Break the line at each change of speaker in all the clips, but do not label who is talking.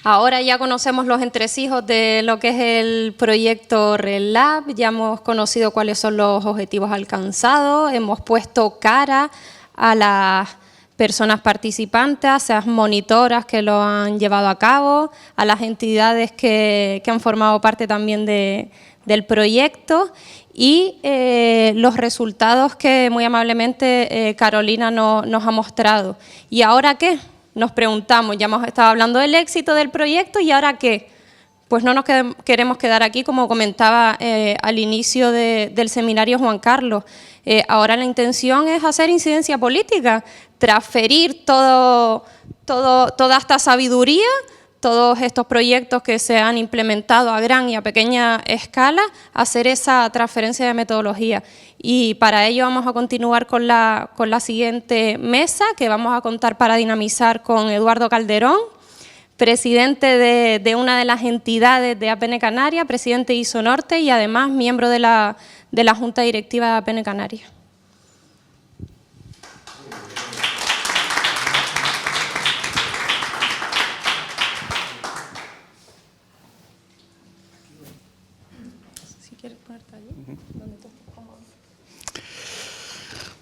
Ahora ya conocemos los entresijos de lo que es el proyecto RedLab, ya hemos conocido cuáles son los objetivos alcanzados, hemos puesto cara a las personas participantes, a esas monitoras que lo han llevado a cabo, a las entidades que han formado parte también del proyecto y los resultados que muy amablemente Carolina nos ha mostrado. ¿Y ahora qué? Nos preguntamos, ya hemos estado hablando del éxito del proyecto y ¿ahora qué? Pues no nos queremos quedar aquí, como comentaba al inicio del seminario Juan Carlos. Ahora la intención es hacer incidencia política, transferir toda esta sabiduría, todos estos proyectos que se han implementado a gran y a pequeña escala, hacer esa transferencia de metodología. Y para ello vamos a continuar con la siguiente mesa, que vamos a contar para dinamizar con Eduardo Calderón, presidente de una de las entidades de APN Canarias, presidente de ISONorte y además miembro de la Junta Directiva de APN Canarias.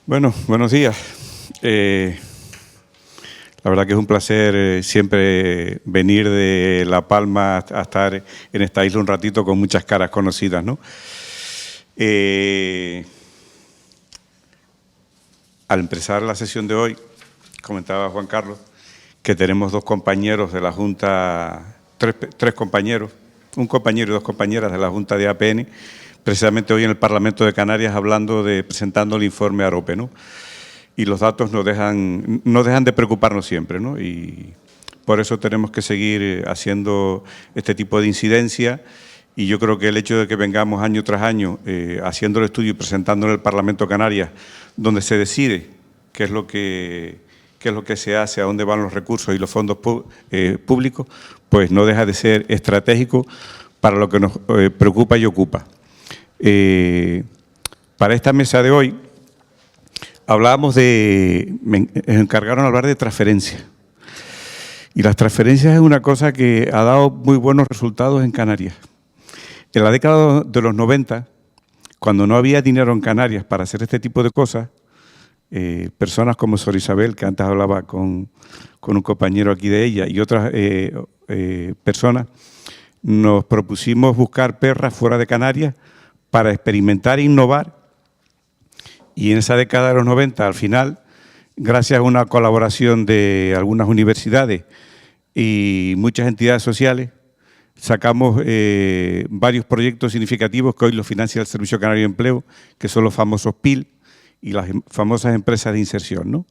Bueno, buenos días. La verdad que es un placer siempre venir de La Palma a estar en esta isla un ratito con muchas caras conocidas, ¿no? Al empezar la sesión de hoy, comentaba Juan Carlos que tenemos dos compañeros de la Junta, tres compañeros, un compañero y dos compañeras de la Junta de APN, precisamente hoy en el Parlamento de Canarias presentando el informe AROPE, ¿no? Y los datos no dejan de preocuparnos siempre, ¿no? Y por eso tenemos que seguir haciendo este tipo de incidencia y yo creo que el hecho de que vengamos año tras año haciendo el estudio y presentándolo en el Parlamento de Canarias, donde se decide qué es lo que se hace, a dónde van los recursos y los fondos públicos, pues no deja de ser estratégico para lo que nos preocupa y ocupa. Para esta mesa de hoy me encargaron de hablar de transferencias. Y las transferencias es una cosa que ha dado muy buenos resultados en Canarias. En la década de los 90, cuando no había dinero en Canarias para hacer este tipo de cosas, personas como Sor Isabel, que antes hablaba con un compañero aquí de ella, y otras personas, nos propusimos buscar perras fuera de Canarias para experimentar e innovar. Y en esa década de los 90, al final, gracias a una colaboración de algunas universidades y muchas entidades sociales, sacamos varios proyectos significativos que hoy los financia el Servicio Canario de Empleo, que son los famosos PIL y las famosas empresas de inserción, ¿no?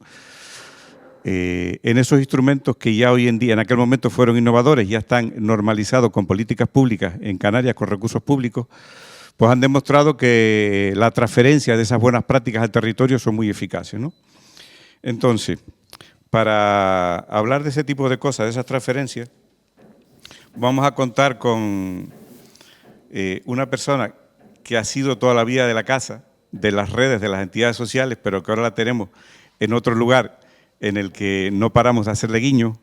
En esos instrumentos que ya hoy en día, en aquel momento fueron innovadores, ya están normalizados con políticas públicas en Canarias, con recursos públicos, pues han demostrado que la transferencia de esas buenas prácticas al territorio son muy eficaces, ¿no? Entonces, para hablar de ese tipo de cosas, de esas transferencias, vamos a contar con una persona que ha sido toda la vida de la casa, de las redes, de las entidades sociales, pero que ahora la tenemos en otro lugar en el que no paramos de hacerle guiño,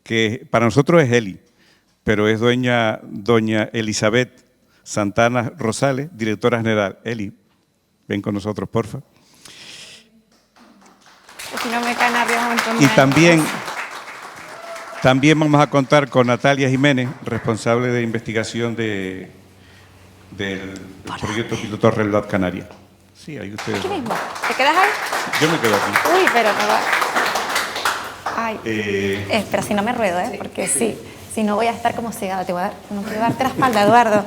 que para nosotros es Eli, pero es doña Elizabeth Santana Rosales, directora general. Eli, ven con nosotros, porfa.
Si no me cae nervios un montón.
Y también vamos a contar con Natalia Jiménez, responsable de investigación del proyecto piloto RedLab Canarias. Sí, ahí ustedes.
Aquí mismo. ¿Te quedas ahí?
Yo me quedo aquí.
Uy, pero no va. Ay. Espera, si no me ruedo, porque sí. Si no voy a estar como cegada, no quiero darte la espalda, Eduardo.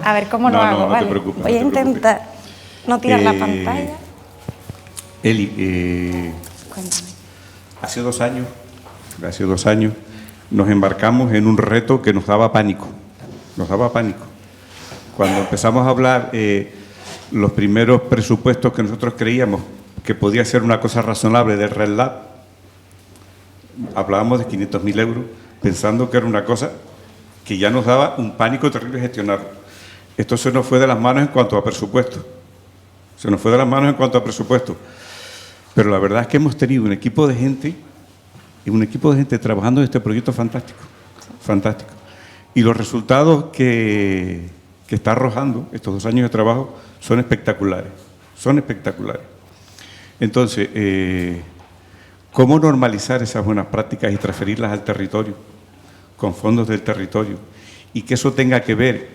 A ver cómo lo hago,
no
¿vale?
te preocupes,
voy a intentar no tirar la pantalla.
Eli,
Cuéntame.
hace dos años, nos embarcamos en un reto que nos daba pánico. Cuando empezamos a hablar, los primeros presupuestos que nosotros creíamos que podía ser una cosa razonable del RedLab, hablábamos de 500.000 euros, pensando que era una cosa que ya nos daba un pánico terrible gestionar. Esto se nos fue de las manos en cuanto a presupuesto. Pero la verdad es que hemos tenido un equipo de gente Es un equipo de gente trabajando en este proyecto fantástico, fantástico. Y los resultados que está arrojando estos 2 años de trabajo son espectaculares, son espectaculares. Entonces, ¿cómo normalizar esas buenas prácticas y transferirlas al territorio, con fondos del territorio? Y que eso tenga que ver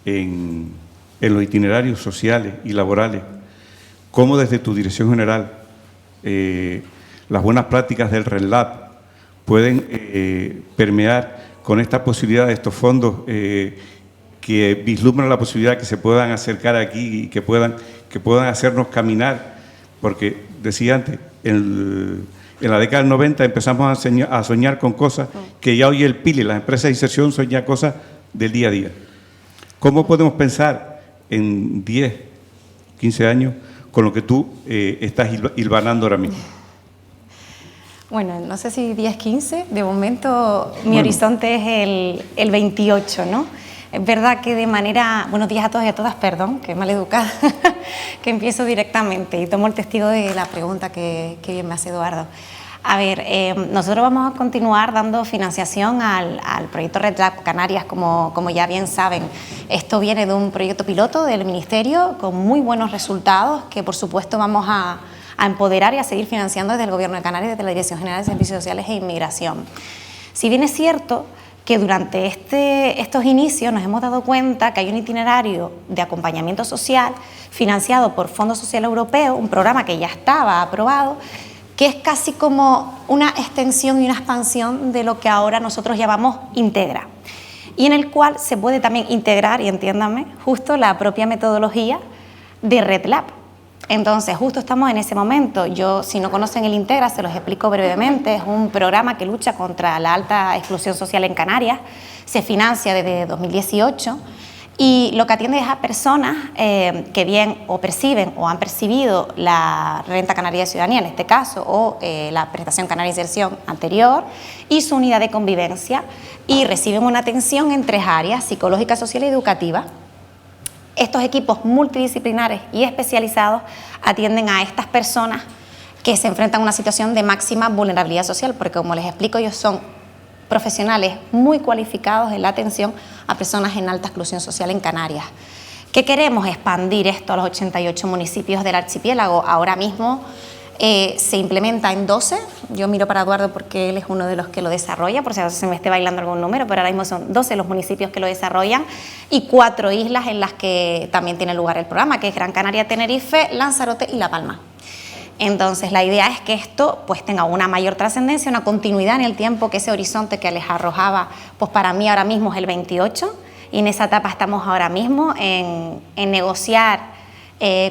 en los itinerarios sociales y laborales, cómo desde tu dirección general las buenas prácticas del REDLAB pueden permear con esta posibilidad de estos fondos que vislumbran la posibilidad de que se puedan acercar aquí y que puedan hacernos caminar, porque decía antes, en la década del 90 empezamos a soñar con cosas que ya hoy el PILE, las empresas de inserción, soñan cosas del día a día. ¿Cómo podemos pensar en 10, 15 años con lo que tú estás hilvanando ahora mismo?
Bueno, no sé si 10, 15, de momento mi horizonte es el 28, ¿no? Es verdad que de manera, buenos días a todos y a todas, perdón, que maleducada, que empiezo directamente y tomo el testigo de la pregunta que bien me hace Eduardo. A ver, nosotros vamos a continuar dando financiación al proyecto REDLAB Canarias, como ya bien saben. Esto viene de un proyecto piloto del Ministerio con muy buenos resultados que, por supuesto, vamos a empoderar y a seguir financiando desde el Gobierno de Canarias, desde la Dirección General de Servicios Sociales e Inmigración. Si bien es cierto que durante estos inicios nos hemos dado cuenta que hay un itinerario de acompañamiento social financiado por Fondo Social Europeo, un programa que ya estaba aprobado, que es casi como una extensión y una expansión de lo que ahora nosotros llamamos Integra, y en el cual se puede también integrar, y entiéndanme, justo la propia metodología de REDLAB. Entonces, justo estamos en ese momento. Yo, si no conocen el Integra, se los explico brevemente. Es un programa que lucha contra la alta exclusión social en Canarias. Se financia desde 2018 y lo que atiende es a personas que bien o perciben o han percibido la renta canaria de ciudadanía, en este caso, o la prestación canaria de inserción anterior y su unidad de convivencia, y reciben una atención en 3 áreas: psicológica, social y educativa. Estos equipos multidisciplinares y especializados atienden a estas personas que se enfrentan a una situación de máxima vulnerabilidad social, porque, como les explico, ellos son profesionales muy cualificados en la atención a personas en alta exclusión social en Canarias. ¿Qué queremos? Expandir esto a los 88 municipios del archipiélago. Ahora mismo se implementa en 12, yo miro para Eduardo porque él es uno de los que lo desarrolla, por si acaso se me esté bailando algún número, pero ahora mismo son 12 los municipios que lo desarrollan y 4 islas en las que también tiene lugar el programa, que es Gran Canaria, Tenerife, Lanzarote y La Palma. Entonces, la idea es que esto pues tenga una mayor trascendencia, una continuidad en el tiempo, que ese horizonte que les arrojaba, pues para mí ahora mismo es el 28, y en esa etapa estamos ahora mismo en negociar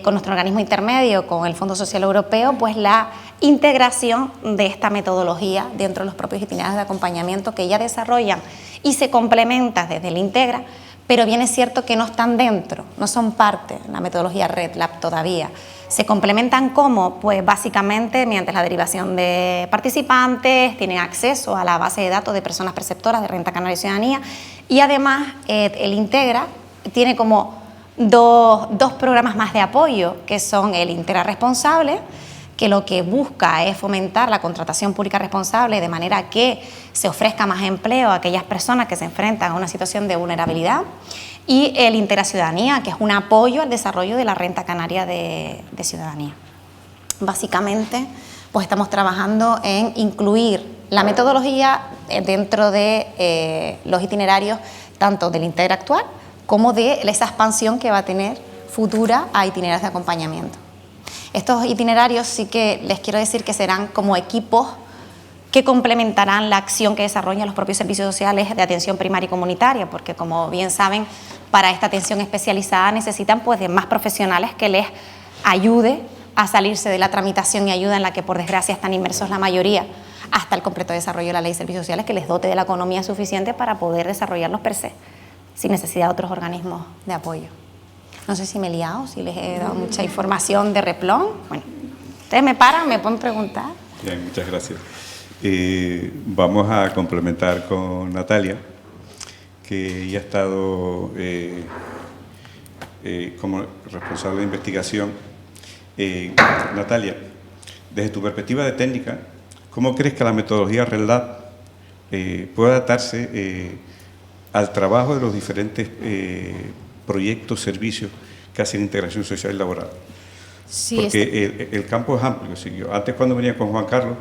con nuestro organismo intermedio, con el Fondo Social Europeo, pues la integración de esta metodología dentro de los propios itinerarios de acompañamiento que ya desarrollan y se complementa desde el Integra, pero bien es cierto que no están dentro, no son parte de la metodología REDLAB todavía. Se complementan ¿cómo? Pues básicamente mediante la derivación de participantes, tienen acceso a la base de datos de personas perceptoras de renta canaria y ciudadanía, y además el Integra tiene como dos programas más de apoyo, que son el Integra Responsable, que lo que busca es fomentar la contratación pública responsable de manera que se ofrezca más empleo a aquellas personas que se enfrentan a una situación de vulnerabilidad, y el Integra Ciudadanía, que es un apoyo al desarrollo de la renta canaria de ciudadanía. Básicamente, pues estamos trabajando en incluir la metodología dentro de los itinerarios tanto del Integra actual como de esa expansión que va a tener futura a itinerarios de acompañamiento. Estos itinerarios sí que les quiero decir que serán como equipos que complementarán la acción que desarrollan los propios servicios sociales de atención primaria y comunitaria, porque, como bien saben, para esta atención especializada necesitan pues de más profesionales que les ayude a salirse de la tramitación y ayuda en la que, por desgracia, están inmersos la mayoría, hasta el completo desarrollo de la Ley de Servicios Sociales, que les dote de la economía suficiente para poder desarrollarlos per se, sin necesidad de otros organismos de apoyo. No sé si me he liado, si les he dado mucha información de replón. Bueno, ustedes me paran, me pueden preguntar.
Bien, muchas gracias. Vamos a complementar con Natalia, que ya ha estado como responsable de investigación. Natalia, desde tu perspectiva de técnica, ¿cómo crees que la metodología RedLab puede adaptarse al trabajo de los diferentes proyectos, servicios que hacen integración social y laboral?
Sí,
porque el campo es amplio. ¿Sí? Yo antes, cuando venía con Juan Carlos,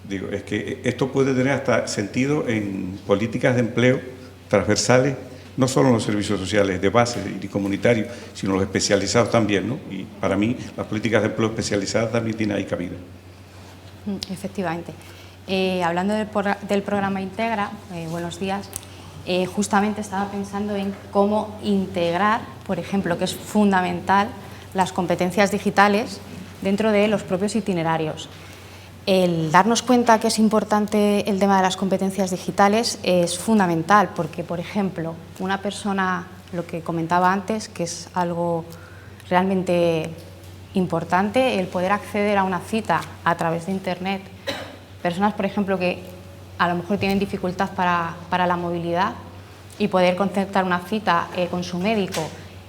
digo, es que esto puede tener hasta sentido en políticas de empleo transversales, no solo en los servicios sociales de base y comunitarios, sino los especializados también, ¿no? Y para mí las políticas de empleo especializadas también tienen ahí cabida.
Efectivamente. Hablando del programa Integra, buenos días, justamente estaba pensando en cómo integrar, por ejemplo, que es fundamental, las competencias digitales dentro de los propios itinerarios. El darnos cuenta que es importante el tema de las competencias digitales es fundamental porque, por ejemplo, una persona, lo que comentaba antes, que es algo realmente importante, el poder acceder a una cita a través de Internet. Personas, por ejemplo, que a lo mejor tienen dificultad para la movilidad y poder concertar una cita con su médico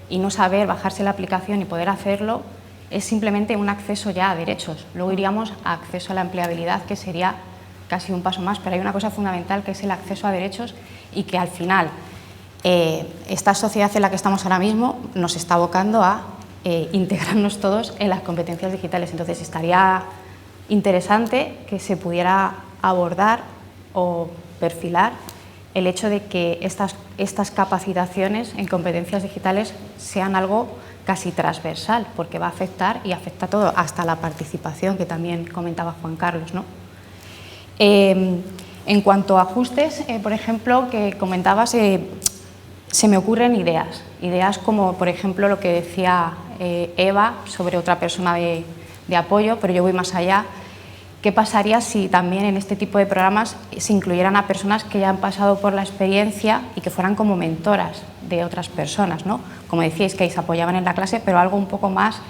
y no saber bajarse la aplicación y poder hacerlo, es simplemente un acceso ya a derechos. Luego iríamos a acceso a la empleabilidad, que sería casi un paso más, pero hay una cosa fundamental que es el acceso a derechos y que al final esta sociedad en la que estamos ahora mismo nos está abocando a integrarnos todos en las competencias digitales. Entonces estaría interesante que se pudiera abordar o perfilar el hecho de que estas capacitaciones en competencias digitales sean algo casi transversal, porque va a afectar y afecta a todo, hasta la participación, que también comentaba Juan Carlos, ¿no? En cuanto a ajustes, por ejemplo, que comentabas, se me ocurren ideas como, por ejemplo, lo que decía Eva sobre otra persona de apoyo, pero yo voy más allá. ¿Qué pasaría si también en este tipo de programas se incluyeran a personas que ya han pasado por la experiencia y que fueran como mentoras de otras personas, ¿no? Como decíais, que se apoyaban en la clase, pero algo un poco más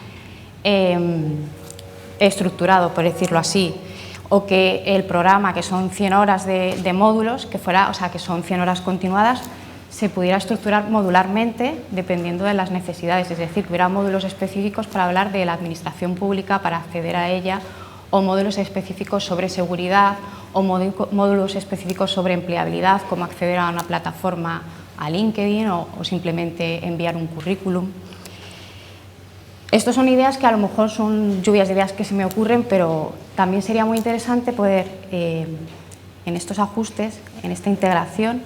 estructurado, por decirlo así. O que el programa, que son 100 horas de módulos, que son 100 horas continuadas, se pudiera estructurar modularmente dependiendo de las necesidades. Es decir, que hubiera módulos específicos para hablar de la administración pública, para acceder a ella, o módulos específicos sobre seguridad, o módulos específicos sobre empleabilidad, como acceder a una plataforma a LinkedIn o simplemente enviar un currículum. Estas son ideas que a lo mejor son lluvias de ideas que se me ocurren, pero también sería muy interesante poder, en estos ajustes, en esta integración,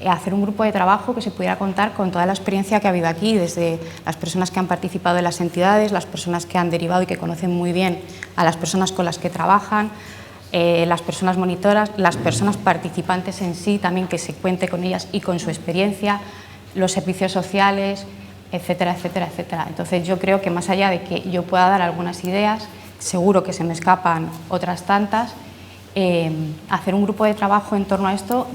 hacer un grupo de trabajo que se pudiera contar con toda la experiencia que ha habido aquí, desde las personas que han participado en las entidades, las personas que han derivado y que conocen muy bien a las personas con las que trabajan, las personas monitoras, las personas participantes en sí, también que se cuente con ellas y con su experiencia, los servicios sociales, etcétera, etcétera, etcétera. Entonces yo creo que más allá de que yo pueda dar algunas ideas, seguro que se me escapan otras tantas, hacer un grupo de trabajo en torno a esto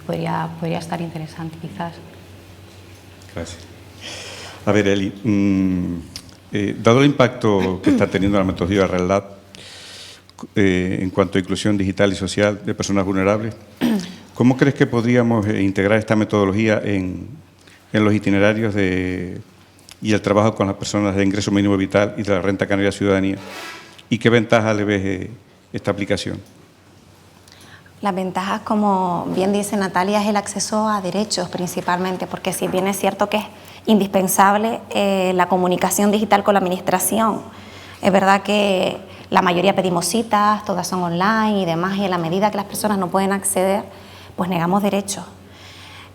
podría estar interesante, quizás.
Gracias. A ver, Eli, dado el impacto que está teniendo la metodología RedLab en cuanto a inclusión digital y social de personas vulnerables, ¿cómo crees que podríamos integrar esta metodología en los itinerarios y el trabajo con las personas de ingreso mínimo vital y de la renta canaria de ciudadanía? ¿Y qué ventajas le ves esta aplicación?
Las ventajas, como bien dice Natalia, es el acceso a derechos principalmente, porque si bien es cierto que es indispensable la comunicación digital con la administración, es verdad que la mayoría pedimos citas, todas son online y demás, y en la medida que las personas no pueden acceder, pues negamos derechos.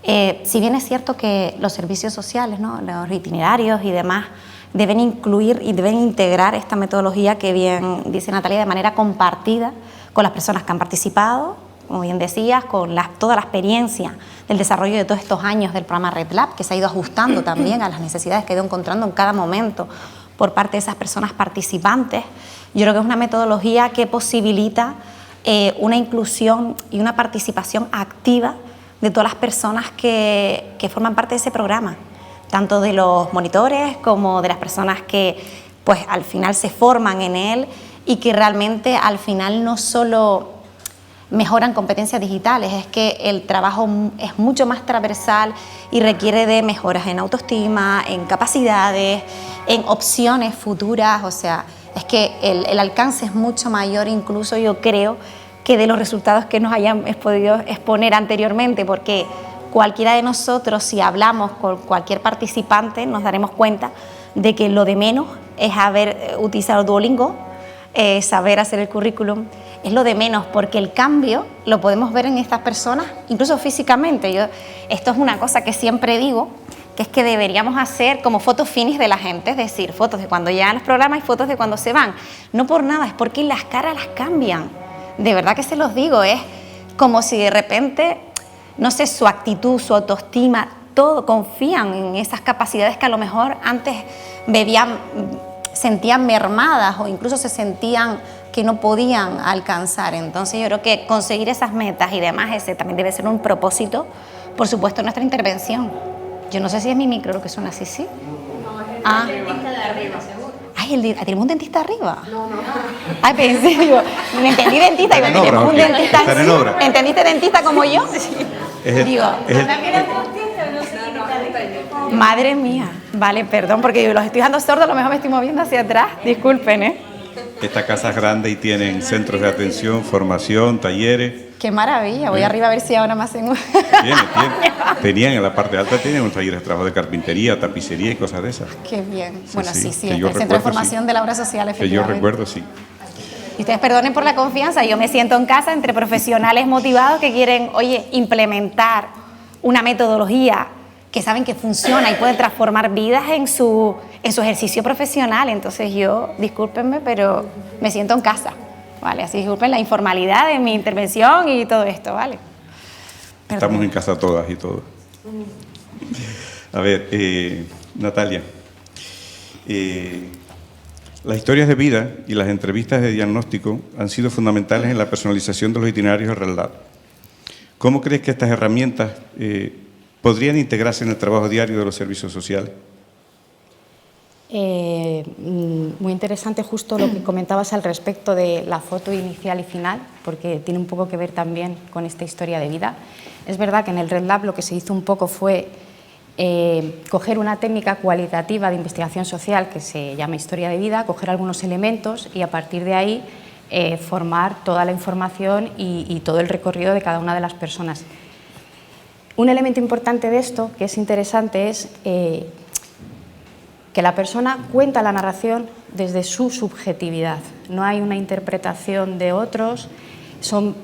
Si bien es cierto que los servicios sociales, ¿no?, los itinerarios y demás, deben incluir y deben integrar esta metodología que bien dice Natalia, de manera compartida con las personas que han participado, como bien decías, con toda la experiencia del desarrollo de todos estos años del programa RedLab, que se ha ido ajustando también a las necesidades que ha ido encontrando en cada momento por parte de esas personas participantes. Yo creo que es una metodología que posibilita una inclusión y una participación activa de todas las personas que forman parte de ese programa, tanto de los monitores como de las personas que pues al final se forman en él y que realmente al final no solo mejoran competencias digitales, es que el trabajo es mucho más transversal y requiere de mejoras en autoestima, en capacidades, en opciones futuras, o sea, Es que el alcance es mucho mayor, incluso yo creo, que de los resultados que nos hayan podido exponer anteriormente, porque cualquiera de nosotros, si hablamos con cualquier participante, nos daremos cuenta de que lo de menos es haber utilizado Duolingo, saber hacer el currículum, es lo de menos, porque el cambio lo podemos ver en estas personas, incluso físicamente. Esto es una cosa que siempre digo, que es que deberíamos hacer como fotos finish de la gente, es decir, fotos de cuando llegan los programas y fotos de cuando se van. No por nada, es porque las caras las cambian. De verdad que se los digo, es como si de repente, no sé, su actitud, su autoestima, todo, confían en esas capacidades que a lo mejor antes sentían mermadas o incluso se sentían que no podían alcanzar. Entonces yo creo que conseguir esas metas y demás, ese también debe ser un propósito, por supuesto, nuestra intervención. Yo no sé si es mi micro lo que suena así, ¿sí? No, es el dentista de arriba, seguro. Ay, ¿tenemos un dentista arriba? No. Ay, pensé, digo, me entendí dentista, digo, tenemos un dentista arriba. ¿Entendiste dentista como yo? Sí. Madre mía. Vale, perdón, porque yo los estoy dejando sordos, a lo mejor me estoy moviendo hacia atrás. Disculpen, ¿eh?
Esta casa es grande y tienen centros de atención, formación, talleres.
Qué maravilla, voy arriba a ver si ahora más hacen...
Tenían en la parte alta, tenían un taller de trabajo de carpintería, tapicería y cosas de esas.
Qué bien. Bueno, sí,
el
Centro de Formación de la Obra Social, efectivamente.
Que yo recuerdo, sí.
Y ustedes perdonen por la confianza, yo me siento en casa entre profesionales motivados que quieren, oye, implementar una metodología que saben que funciona y pueden transformar vidas en su ejercicio profesional. Entonces yo, discúlpenme, pero me siento en casa, ¿vale? Así disculpen la informalidad de mi intervención y todo esto, ¿vale? Perdón.
Estamos en casa todas y todos. A ver, Natalia, las historias de vida y las entrevistas de diagnóstico han sido fundamentales en la personalización de los itinerarios de RedLab. ¿Cómo crees que estas herramientas podrían integrarse en el trabajo diario de los servicios sociales?
Muy interesante justo lo que comentabas al respecto de la foto inicial y final, porque tiene un poco que ver también con esta historia de vida. Es verdad que en el RedLab lo que se hizo un poco fue coger una técnica cualitativa de investigación social que se llama historia de vida, coger algunos elementos y a partir de ahí formar toda la información y todo el recorrido de cada una de las personas. Un elemento importante de esto, que es interesante, es que la persona cuenta la narración desde su subjetividad. No hay una interpretación de otros, son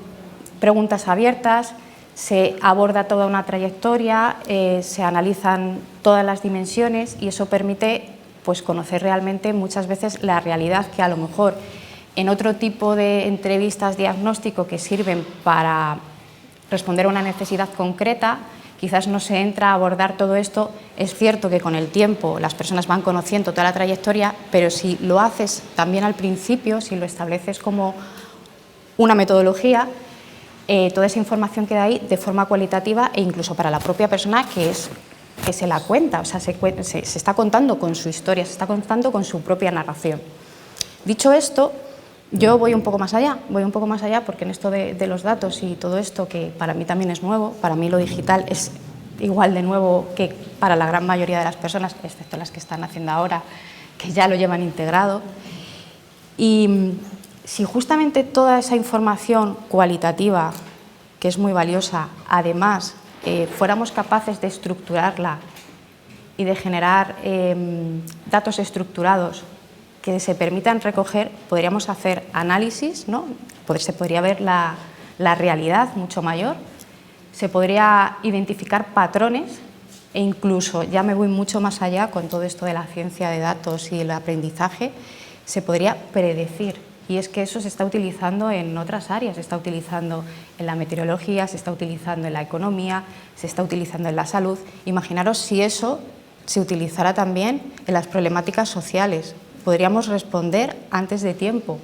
preguntas abiertas, se aborda toda una trayectoria, se analizan todas las dimensiones y eso permite pues, conocer realmente muchas veces la realidad que a lo mejor en otro tipo de entrevistas diagnóstico que sirven para responder a una necesidad concreta, quizás no se entra a abordar todo esto. Es cierto que con el tiempo las personas van conociendo toda la trayectoria, pero si lo haces también al principio, si lo estableces como una metodología, toda esa información queda ahí de forma cualitativa e incluso para la propia persona que se la cuenta, o sea, se está contando con su historia, se está contando con su propia narración. Dicho esto, yo voy un poco más allá porque en esto de los datos y todo esto que para mí también es nuevo, para mí lo digital es igual de nuevo que para la gran mayoría de las personas, excepto las que están haciendo ahora, que ya lo llevan integrado. Y si justamente toda esa información cualitativa, que es muy valiosa, además fuéramos capaces de estructurarla y de generar datos estructurados que se permitan recoger, podríamos hacer análisis, ¿no? Se podría ver la realidad mucho mayor, se podría identificar patrones e incluso, ya me voy mucho más allá con todo esto de la ciencia de datos y el aprendizaje, se podría predecir. Y es que eso se está utilizando en otras áreas, se está utilizando en la meteorología, se está utilizando en la economía, se está utilizando en la salud. Imaginaros si eso se utilizara también en las problemáticas sociales. Podríamos responder antes de tiempo.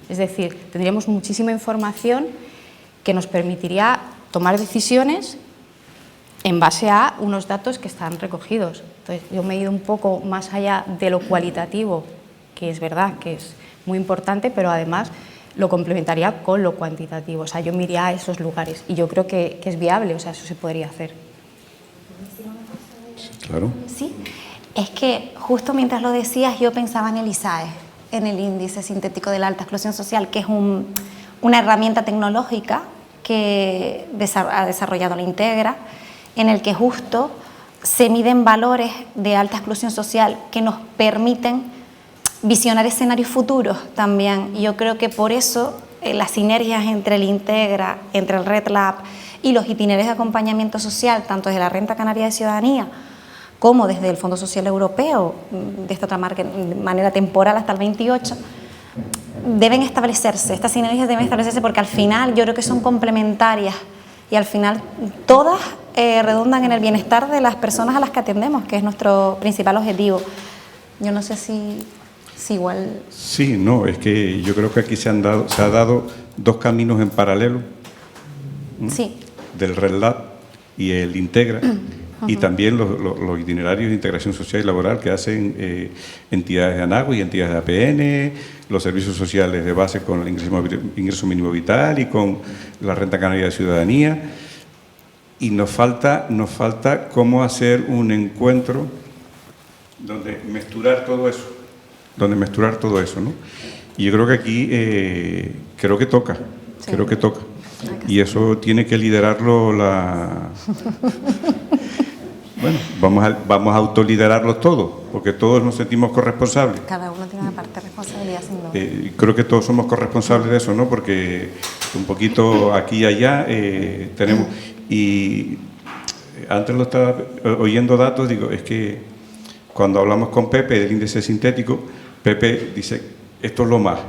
Es decir, tendríamos muchísima información que nos permitiría tomar decisiones en base a unos datos que están recogidos. Entonces, yo me he ido un poco más allá de lo cualitativo, que es verdad que es muy importante, pero además lo complementaría con lo cuantitativo. O sea, yo me iría a esos lugares y yo creo que es viable, o sea, eso se podría hacer.
Claro.
Sí, es que justo mientras lo decías yo pensaba en el ISAE. en el índice sintético de la alta exclusión social, que es una herramienta tecnológica que ha desarrollado la Integra, en el que justo se miden valores de alta exclusión social que nos permiten visionar escenarios futuros también. Y yo creo que por eso las sinergias entre el Integra, entre el Red Lab y los itinerarios de acompañamiento social, tanto desde la Renta Canaria de Ciudadanía como desde el Fondo Social Europeo, de esta otra manera temporal hasta el 28, deben establecerse, estas sinergias deben establecerse porque al final yo creo que son complementarias y al final todas redundan en el bienestar de las personas a las que atendemos, que es nuestro principal objetivo. Yo no sé si igual...
Sí, no, es que yo creo que aquí se ha dado dos caminos en paralelo,
sí,
del Red Lab y el Integra, y también los itinerarios de integración social y laboral que hacen entidades de ANAGUA y entidades de APN, los servicios sociales de base con el ingreso mínimo vital y con la Renta Canaria de Ciudadanía. Y nos falta cómo hacer un encuentro donde mezclar todo eso, ¿no? Y yo creo que aquí creo que toca. Y eso tiene que liderarlo Bueno, vamos a autoliderarlos todos, porque todos nos sentimos corresponsables.
Cada uno tiene una parte de responsabilidad, sin duda.
Creo que todos somos corresponsables de eso, ¿no? Porque un poquito aquí y allá tenemos... Y antes lo estaba oyendo datos, digo, es que cuando hablamos con Pepe del índice sintético, Pepe dice, esto es lo más.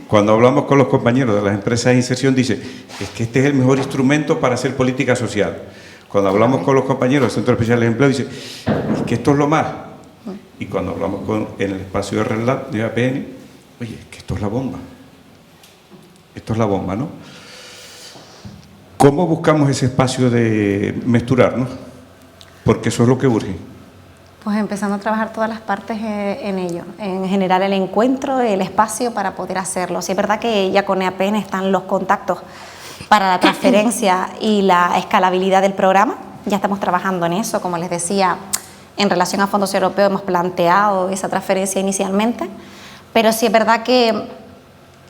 Cuando hablamos con los compañeros de las empresas de inserción, dice, es que este es el mejor instrumento para hacer política social. Cuando hablamos con los compañeros del Centro Especial de Empleo, dice, es que esto es lo más. Y cuando hablamos en el espacio de Red Lab, de APN, oye, es que esto es la bomba. Esto es la bomba, ¿no? ¿Cómo buscamos ese espacio de mezclarnos? Porque eso es lo que urge.
Pues empezando a trabajar todas las partes en ello, en generar el encuentro, el espacio para poder hacerlo. Sí, es verdad que ya con APN están los contactos para la transferencia y la escalabilidad del programa. Ya estamos trabajando en eso, como les decía, en relación a fondos europeos hemos planteado esa transferencia inicialmente, pero sí es verdad que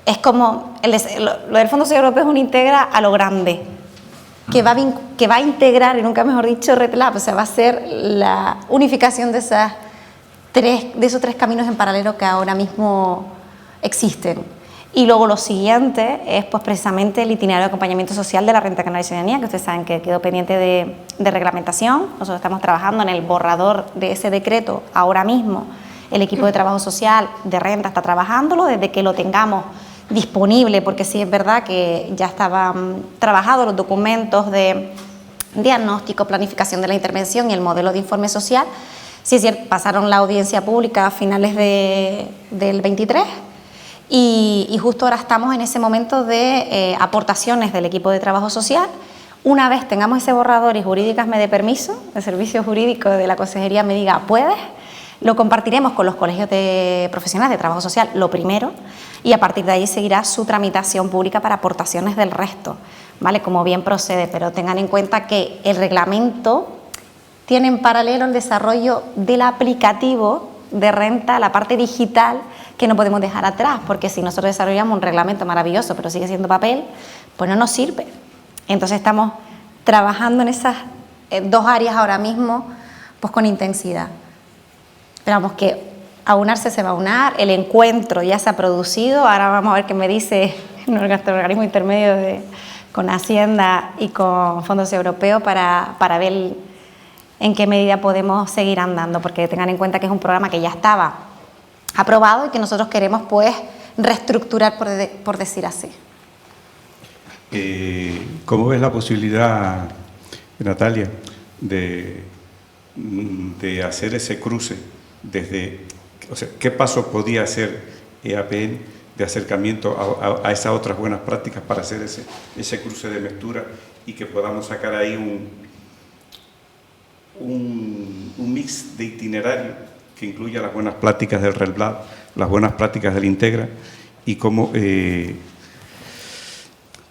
es como, lo del Fondo Social Europeo es un Integra a lo grande, que va a integrar, y nunca mejor dicho, Red Lab, o sea, va a ser la unificación de esos tres caminos en paralelo que ahora mismo existen. Y luego lo siguiente es pues precisamente el itinerario de acompañamiento social de la Renta Canaria de Ciudadanía, que ustedes saben que quedó pendiente de reglamentación. Nosotros estamos trabajando en el borrador de ese decreto ahora mismo. El equipo de trabajo social de Renta está trabajándolo desde que lo tengamos disponible, porque sí es verdad que ya estaban trabajados los documentos de diagnóstico, planificación de la intervención y el modelo de informe social. Sí es cierto, pasaron la audiencia pública a finales del 23 y justo ahora estamos en ese momento de aportaciones del equipo de trabajo social. Una vez tengamos ese borrador y Jurídicas me dé permiso, el servicio jurídico de la Consejería me diga, puedes, lo compartiremos con los colegios de profesionales de trabajo social, lo primero, y a partir de ahí seguirá su tramitación pública para aportaciones del resto, ¿vale? Como bien procede, pero tengan en cuenta que el reglamento tiene en paralelo el desarrollo del aplicativo de Renta, la parte digital, que no podemos dejar atrás, porque si nosotros desarrollamos un reglamento maravilloso, pero sigue siendo papel, pues no nos sirve. Entonces estamos trabajando en esas dos áreas ahora mismo, pues con intensidad. Esperamos que aunarse se va a unar, el encuentro ya se ha producido, ahora vamos a ver qué me dice nuestro organismo intermedio con Hacienda y con fondos europeos para ver en qué medida podemos seguir andando, porque tengan en cuenta que es un programa que ya estaba aprobado y que nosotros queremos pues reestructurar, por decir así.
¿Cómo ves la posibilidad, Natalia, de hacer ese cruce desde, o sea, qué paso podía hacer EAPN de acercamiento a esas otras buenas prácticas para hacer ese cruce de mezcla y que podamos sacar ahí un mix de itinerario que incluya las buenas prácticas del Red Lab, las buenas prácticas del Integra y cómo...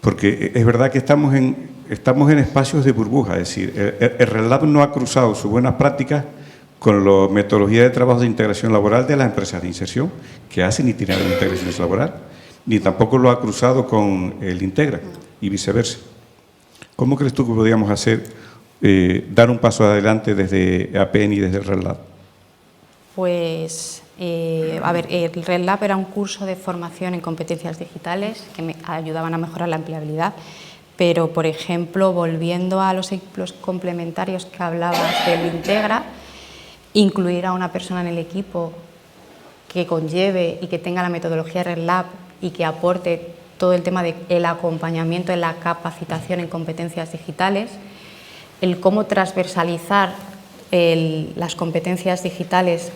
porque es verdad que estamos en espacios de burbuja, es decir, el Red Lab no ha cruzado sus buenas prácticas con la metodología de trabajo de integración laboral de las empresas de inserción que hacen itinerarios de integración laboral, ni tampoco lo ha cruzado con el Integra y viceversa. ¿Cómo crees tú que podríamos hacer, dar un paso adelante desde APN y desde el RedLab?
Pues, a ver, el RedLab era un curso de formación en competencias digitales que me ayudaban a mejorar la empleabilidad, pero, por ejemplo, volviendo a los ejemplos complementarios que hablabas del Integra, incluir a una persona en el equipo que conlleve y que tenga la metodología RedLab y que aporte todo el tema del acompañamiento en la capacitación en competencias digitales, el cómo transversalizar las competencias digitales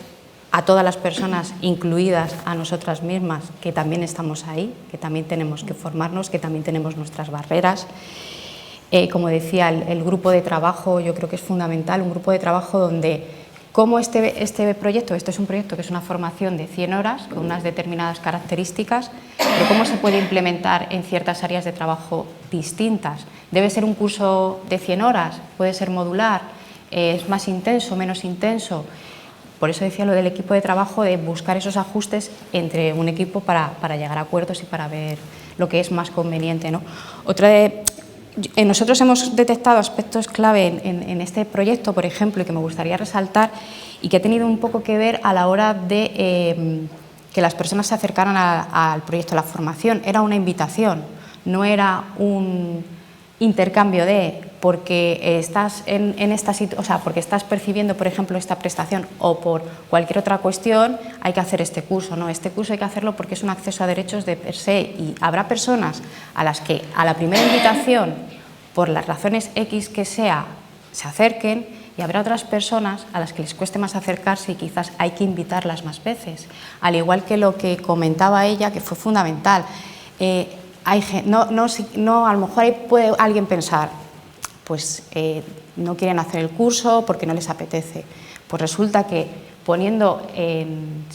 a todas las personas, incluidas a nosotras mismas, que también estamos ahí, que también tenemos que formarnos, que también tenemos nuestras barreras. Como decía, el grupo de trabajo yo creo que es fundamental, un grupo de trabajo donde cómo este proyecto, esto es un proyecto que es una formación de 100 horas con unas determinadas características, pero cómo se puede implementar en ciertas áreas de trabajo distintas. ¿Debe ser un curso de 100 horas? ¿Puede ser modular? ¿Es más intenso, menos intenso? Por eso decía lo del equipo de trabajo, de buscar esos ajustes entre un equipo para llegar a acuerdos y para ver lo que es más conveniente, ¿no? Nosotros hemos detectado aspectos clave en este proyecto, por ejemplo, y que me gustaría resaltar y que ha tenido un poco que ver a la hora de que las personas se acercaran al proyecto de la formación. Era una invitación, no era un intercambio porque estás en esta situación, o sea, porque estás percibiendo, por ejemplo, esta prestación o por cualquier otra cuestión, hay que hacer este curso, ¿no? Este curso hay que hacerlo porque es un acceso a derechos de per se y habrá personas a las que a la primera invitación, por las razones X que sea, se acerquen y habrá otras personas a las que les cueste más acercarse y quizás hay que invitarlas más veces. Al igual que lo que comentaba ella, que fue fundamental, a lo mejor puede alguien pensar, pues no quieren hacer el curso porque no les apetece. Pues resulta que poniendo en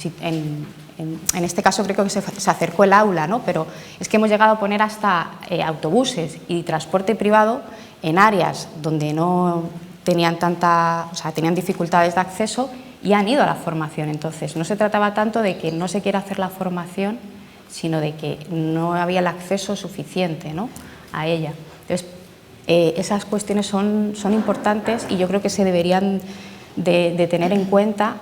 este caso creo que se acercó el aula, ¿no? Pero es que hemos llegado a poner hasta autobuses y transporte privado en áreas donde no tenían tenían dificultades de acceso y han ido a la formación. Entonces, no se trataba tanto de que no se quiera hacer la formación, sino de que no había el acceso suficiente, ¿no?, a ella. Entonces, esas cuestiones son importantes y yo creo que se deberían de tener en cuenta.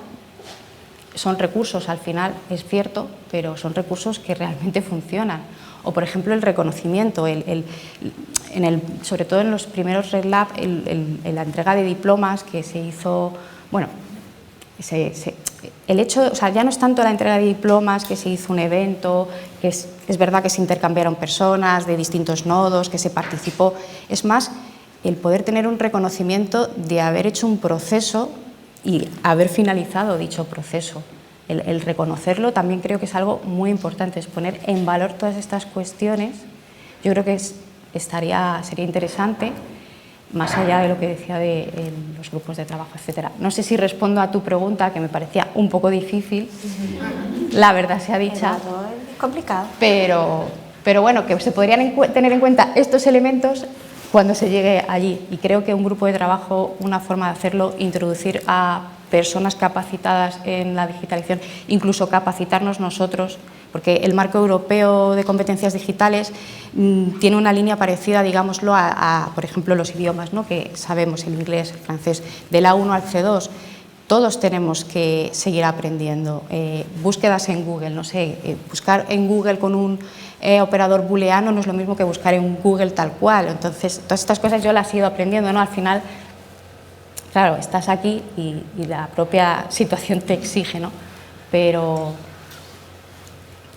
Son recursos, al final, es cierto, pero son recursos que realmente funcionan. O, por ejemplo, el reconocimiento, sobre todo en los primeros RedLab, la entrega de diplomas que se hizo, bueno, el hecho, o sea, ya no es tanto la entrega de diplomas, que se hizo un evento, que es verdad que se intercambiaron personas de distintos nodos, que se participó, es más el poder tener un reconocimiento de haber hecho un proceso y haber finalizado dicho proceso. El reconocerlo también creo que es algo muy importante, es poner en valor todas estas cuestiones. Yo creo que sería interesante, más allá de lo que decía de los grupos de trabajo, etcétera. No sé si respondo a tu pregunta, que me parecía un poco difícil, la verdad sea dicha.
Es complicado.
Pero bueno, que se podrían tener en cuenta estos elementos cuando se llegue allí. Y creo que un grupo de trabajo, una forma de hacerlo, introducir a personas capacitadas en la digitalización, incluso capacitarnos nosotros, porque el marco europeo de competencias digitales tiene una línea parecida, digámoslo, por ejemplo, los idiomas, ¿no?, que sabemos, el inglés, el francés, del A1 al C2, todos tenemos que seguir aprendiendo. Búsquedas en Google, no sé, buscar en Google con un operador booleano no es lo mismo que buscar en Google tal cual. Entonces, todas estas cosas yo las he ido aprendiendo, ¿no? Al final, claro, estás aquí y la propia situación te exige, ¿no? Pero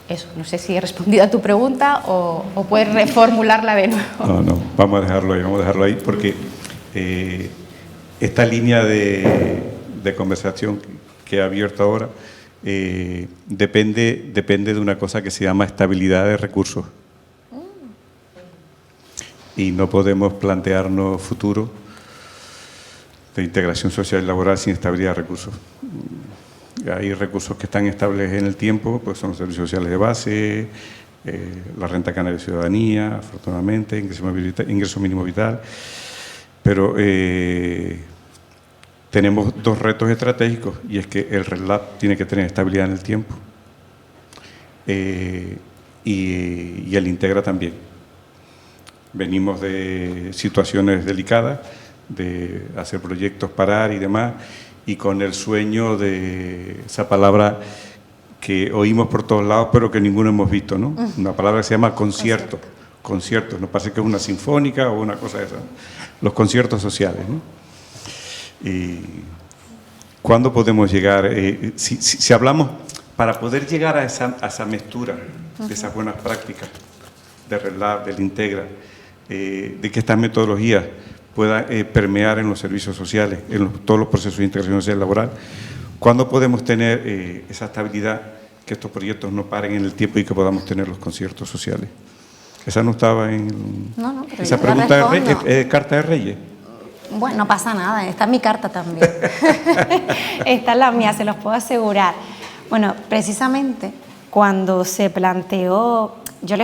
eso, no sé si he respondido a tu pregunta o puedes reformularla de nuevo.
No, vamos a dejarlo ahí porque esta línea de conversación que he abierto ahora depende de una cosa que se llama estabilidad de recursos. Y no podemos plantearnos futuro de integración social y laboral sin estabilidad de recursos. Hay recursos que están estables en el tiempo, pues son los servicios sociales de base, la renta canaria de ciudadanía, afortunadamente, ingreso mínimo vital, pero tenemos dos retos estratégicos, y es que el RedLab tiene que tener estabilidad en el tiempo y el Integra también. Venimos de situaciones delicadas, de hacer proyectos parar y demás, y con el sueño de esa palabra que oímos por todos lados, pero que ninguno hemos visto, ¿no? Una palabra que se llama concierto. Conciertos, nos parece que es una sinfónica o una cosa de esa. Los conciertos sociales, ¿no? Y ¿cuándo podemos llegar? Si hablamos, para poder llegar a esa mezcla de esas buenas prácticas, de RedLab, del Integra, de que estas metodologías puedan permear en los servicios sociales, en todos los procesos de integración social laboral, ¿cuándo podemos tener esa estabilidad, que estos proyectos no paren en el tiempo y que podamos tener los conciertos sociales? Esa no estaba en...
No, pero
esa
yo
pregunta
respondo.
es carta de Reyes.
Bueno, no pasa nada, está en mi carta también. Está en la mía, se los puedo asegurar. Bueno, precisamente cuando se planteó, yo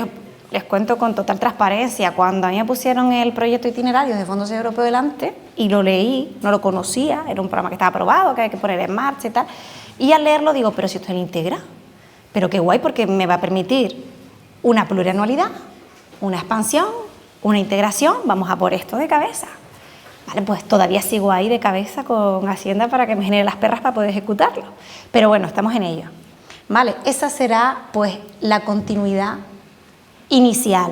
les cuento con total transparencia, cuando a mí me pusieron el proyecto itinerario de Fondos Europeos delante y lo leí, no lo conocía, era un programa que estaba aprobado, que hay que poner en marcha y tal, y al leerlo digo, pero si esto es el Integra, pero qué guay, porque me va a permitir una plurianualidad, una expansión, una integración, vamos a por esto de cabeza. Vale, pues todavía sigo ahí de cabeza con Hacienda para que me genere las perras para poder ejecutarlo. Pero bueno, estamos en ello. Vale, esa será pues la continuidad inicial.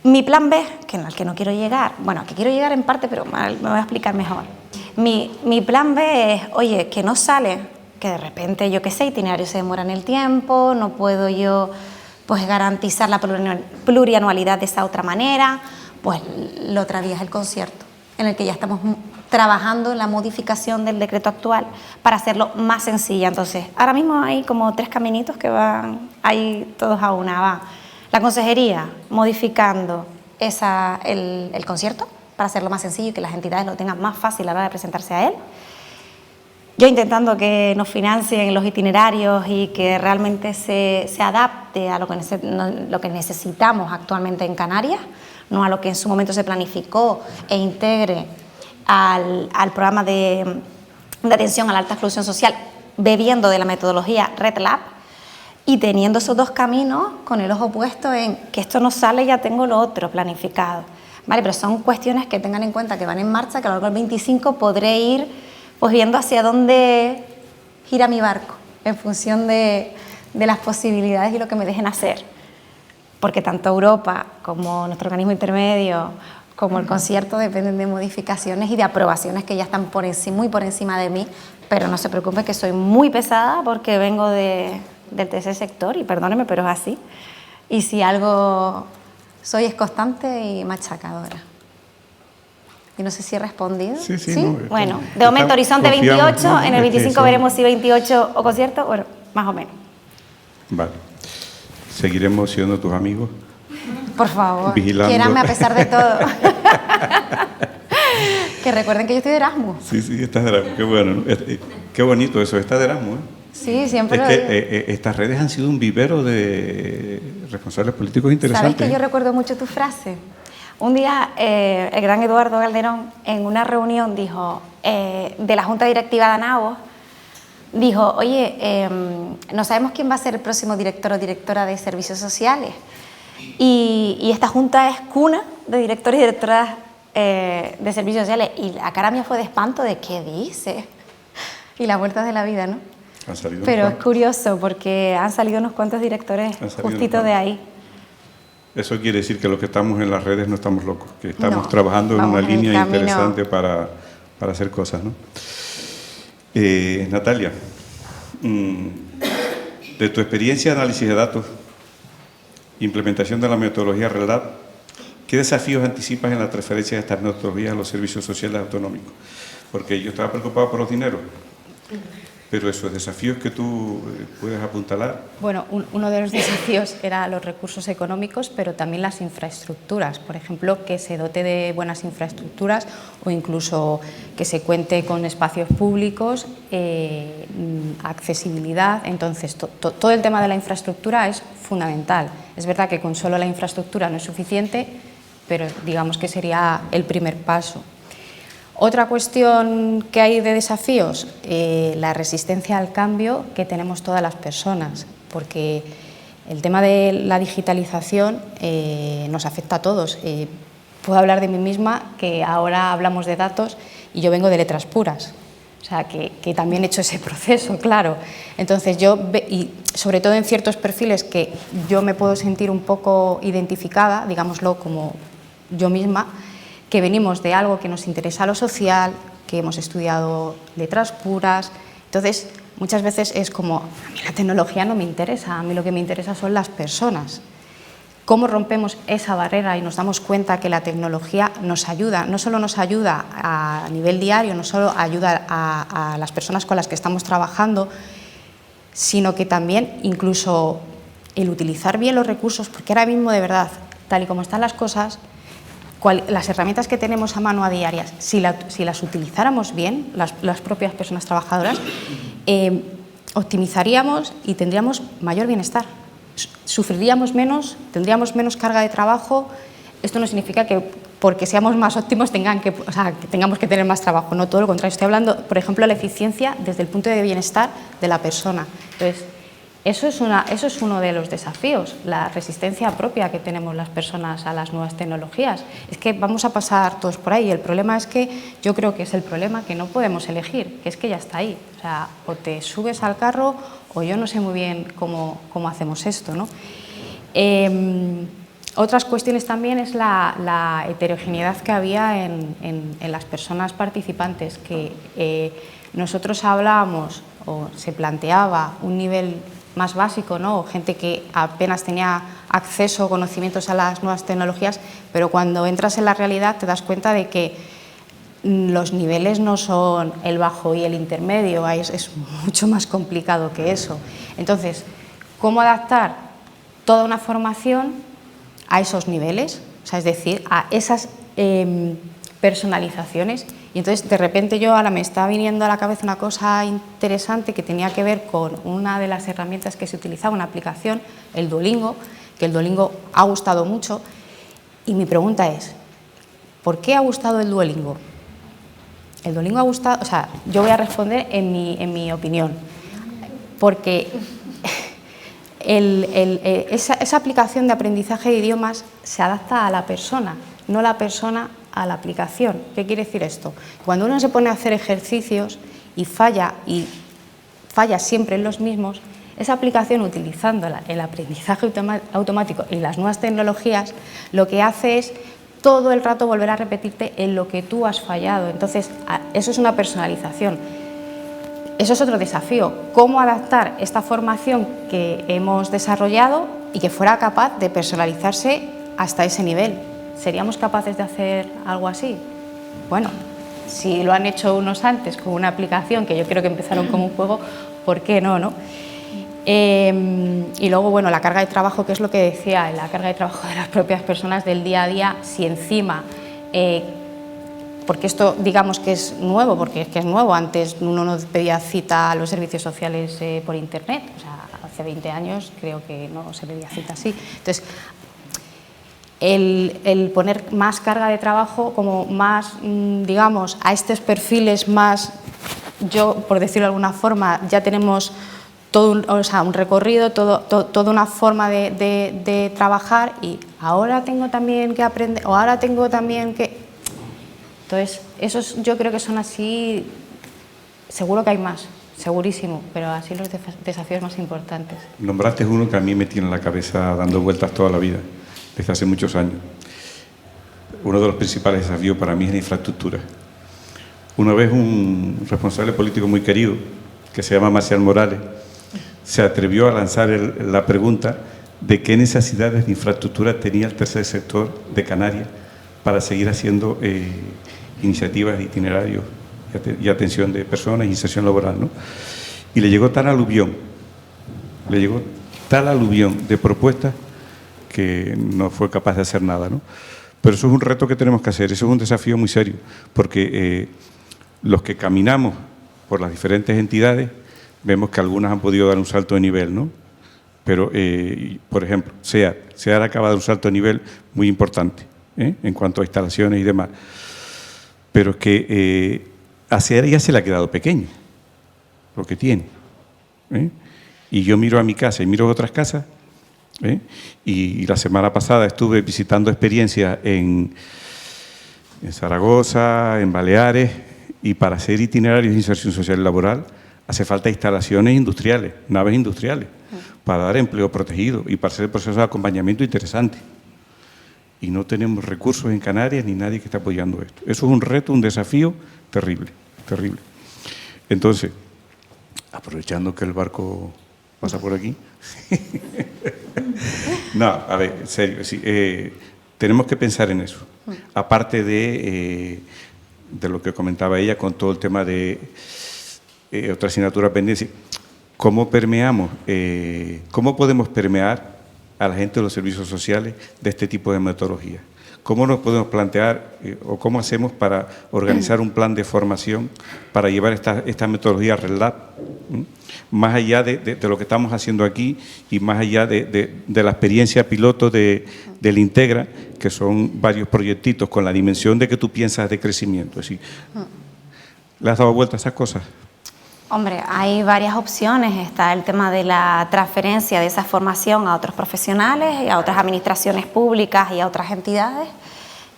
Mi plan B, al que no quiero llegar, bueno, que quiero llegar en parte, pero me voy a explicar mejor. Mi plan B es, oye, que no sale, que de repente, yo qué sé, itinerario se demora en el tiempo, no puedo yo pues garantizar la plurianualidad de esa otra manera, pues la otra vía es el concierto, en el que ya estamos trabajando en la modificación del decreto actual para hacerlo más sencilla. Entonces, ahora mismo hay como 3 caminitos que van ahí todos a una. Va la consejería modificando el concierto para hacerlo más sencillo y que las entidades lo tengan más fácil a la hora de presentarse a él. Yo intentando que nos financien los itinerarios y que realmente se adapte a lo que necesitamos actualmente en Canarias, no a lo que en su momento se planificó, e integre al programa de atención a la alta exclusión social, bebiendo de la metodología RedLab y teniendo esos 2 caminos con el ojo puesto en que esto no sale, ya tengo lo otro planificado. Vale, pero son cuestiones que tengan en cuenta que van en marcha, que a lo largo del 25 podré ir pues viendo hacia dónde gira mi barco, en función de las posibilidades y lo que me dejen hacer. Porque tanto Europa como nuestro organismo intermedio, como el concierto, dependen de modificaciones y de aprobaciones que ya están muy por encima de mí, pero no se preocupe que soy muy pesada porque vengo del tercer sector y perdóneme, pero es así. Y si algo soy, es constante y machacadora. Y no sé si he respondido.
Sí.
¿Sí?
No,
bueno, de momento horizonte 28,
no,
en el 25 veremos si 28 o concierto, bueno, más o menos.
Vale. Seguiremos siendo tus amigos.
Por favor,
vigilando.
Quiéranme a pesar de todo. Que recuerden que yo estoy de Erasmus.
Sí, estás de Erasmus, qué bueno, ¿no? Qué bonito eso, estás de Erasmus, ¿eh?
Sí, siempre lo
Es
digo.
que estas redes han sido un vivero de responsables políticos interesantes.
¿Sabes que yo recuerdo mucho tu frase? Un día el gran Eduardo Calderón en una reunión dijo, de la Junta Directiva de ANAVO, dijo, oye, no sabemos quién va a ser el próximo director o directora de servicios sociales. Y esta junta es cuna de directores y directoras de servicios sociales. Y la cara mía fue de espanto de ¿qué dice? Y las vueltas de la vida, ¿no? Pero es curioso porque han salido unos cuantos directores justitos de ahí.
Eso quiere decir que los que estamos en las redes no estamos locos, que estamos
No,
trabajando en
vamos
una
en el
línea
camino.
interesante para hacer cosas, ¿no? Natalia, de tu experiencia de análisis de datos, implementación de la metodología RedLab, ¿qué desafíos anticipas en la transferencia de estas metodologías a los servicios sociales autonómicos? Porque yo estaba preocupado por los dineros, pero esos desafíos que tú puedes apuntalar.
Bueno, uno de los desafíos era los recursos económicos, pero también las infraestructuras. Por ejemplo, que se dote de buenas infraestructuras o incluso que se cuente con espacios públicos, accesibilidad. Entonces, todo el tema de la infraestructura es fundamental. Es verdad que con solo la infraestructura no es suficiente, pero digamos que sería el primer paso. Otra cuestión que hay de desafíos, la resistencia al cambio que tenemos todas las personas, porque el tema de la digitalización nos afecta a todos. Puedo hablar de mí misma, que ahora hablamos de datos y yo vengo de letras puras, o sea, que también he hecho ese proceso, claro. Entonces y sobre todo en ciertos perfiles que yo me puedo sentir un poco identificada, digámoslo como yo misma, que venimos de algo que nos interesa lo social, que hemos estudiado letras puras. Entonces, muchas veces es como, a mí la tecnología no me interesa, a mí lo que me interesa son las personas. ¿Cómo rompemos esa barrera y nos damos cuenta que la tecnología nos ayuda? No solo nos ayuda a nivel diario, no solo ayuda a las personas con las que estamos trabajando, sino que también incluso el utilizar bien los recursos, porque ahora mismo, de verdad, tal y como están las cosas, las herramientas que tenemos a mano a diarias, si las utilizáramos bien, las propias personas trabajadoras, optimizaríamos y tendríamos mayor bienestar. Sufriríamos menos, tendríamos menos carga de trabajo. Esto no significa que porque seamos más óptimos que tengamos que tener más trabajo, no, todo lo contrario. Estoy hablando, por ejemplo, de la eficiencia desde el punto de bienestar de la persona. Entonces, eso es uno de los desafíos, la resistencia propia que tenemos las personas a las nuevas tecnologías. Es que vamos a pasar todos por ahí. El problema es que, yo creo que es el problema que no podemos elegir, que es que ya está ahí. O sea, o te subes al carro o yo no sé muy bien cómo hacemos esto, ¿no? Otras cuestiones también es la heterogeneidad que había en las personas participantes, que nosotros hablábamos o se planteaba un nivel más básico, ¿no? Gente que apenas tenía acceso o conocimientos a las nuevas tecnologías, pero cuando entras en la realidad te das cuenta de que los niveles no son el bajo y el intermedio, es mucho más complicado que eso. Entonces, ¿cómo adaptar toda una formación a esos niveles? O sea, es decir, a esas personalizaciones. Y entonces, de repente, yo ahora me está viniendo a la cabeza una cosa interesante que tenía que ver con una de las herramientas que se utilizaba, una aplicación, el Duolingo, que el Duolingo ha gustado mucho. Y mi pregunta es, ¿por qué ha gustado el Duolingo? El Duolingo ha gustado, o sea, yo voy a responder en mi opinión, porque esa aplicación de aprendizaje de idiomas se adapta a la persona, no la persona a la aplicación. ¿Qué quiere decir esto? Cuando uno se pone a hacer ejercicios y falla siempre en los mismos, esa aplicación, utilizando el aprendizaje automático y las nuevas tecnologías, lo que hace es todo el rato volver a repetirte en lo que tú has fallado. Entonces, eso es una personalización. Eso es otro desafío, cómo adaptar esta formación que hemos desarrollado y que fuera capaz de personalizarse hasta ese nivel. ¿Seríamos capaces de hacer algo así? Bueno, si lo han hecho unos antes con una aplicación, que yo creo que empezaron como un juego, ¿por qué no, no? Y luego, bueno, la carga de trabajo, que es lo que decía, la carga de trabajo de las propias personas del día a día, si encima, porque esto digamos que es nuevo, porque es que es nuevo, antes uno no pedía cita a los servicios sociales por internet, o sea, hace 20 años creo que no se pedía cita así. Entonces, el poner más carga de trabajo, como más, digamos, a estos perfiles más, yo, por decirlo de alguna forma, ya tenemos todo un recorrido, toda una forma de trabajar, y ahora tengo también que aprender, o ahora tengo también que... Entonces, esos yo creo que son así, seguro que hay más, segurísimo, pero así los desafíos más importantes.
Nombraste uno que a mí me tiene en la cabeza dando vueltas toda la vida, desde hace muchos años. Uno de los principales desafíos para mí es la infraestructura. Una vez un responsable político muy querido, que se llama Marcial Morales, se atrevió a lanzar la pregunta de qué necesidades de infraestructura tenía el tercer sector de Canarias para seguir haciendo iniciativas de itinerarios y atención de personas, inserción laboral, ¿no? Y le llegó tal aluvión de propuestas que no fue capaz de hacer nada, ¿no? Pero eso es un reto que tenemos que hacer, eso es un desafío muy serio, porque los que caminamos por las diferentes entidades vemos que algunas han podido dar un salto de nivel, ¿no? Pero, por ejemplo, SEAT, acaba de dar un salto de nivel muy importante, en cuanto a instalaciones y demás. pero es que hacia ella se le ha quedado pequeño lo que tiene. Y yo miro a mi casa y miro a otras casas, y la semana pasada estuve visitando experiencias en Zaragoza, en Baleares, y para hacer itinerarios de inserción social y laboral hace falta instalaciones industriales, naves industriales, para dar empleo protegido y para hacer el proceso de acompañamiento interesante. Y no tenemos recursos en Canarias ni nadie que esté apoyando esto. Eso es un reto, un desafío terrible, terrible. Entonces, aprovechando que el barco pasa por aquí. No, a ver, en serio, sí, tenemos que pensar en eso. Aparte de lo que comentaba ella con todo el tema de otra asignatura pendiente, ¿cómo permeamos, cómo podemos permear a la gente de los servicios sociales de este tipo de metodología? ¿Cómo nos podemos plantear o cómo hacemos para organizar un plan de formación para llevar esta metodología Red Lab? Más allá de lo que estamos haciendo aquí y más allá de la experiencia piloto del Integra, que son varios proyectitos con la dimensión de que tú piensas de crecimiento. Es decir, ¿le has dado vuelta a esas cosas?
Hombre, hay varias opciones. Está el tema de la transferencia de esa formación a otros profesionales y a otras administraciones públicas y a otras entidades.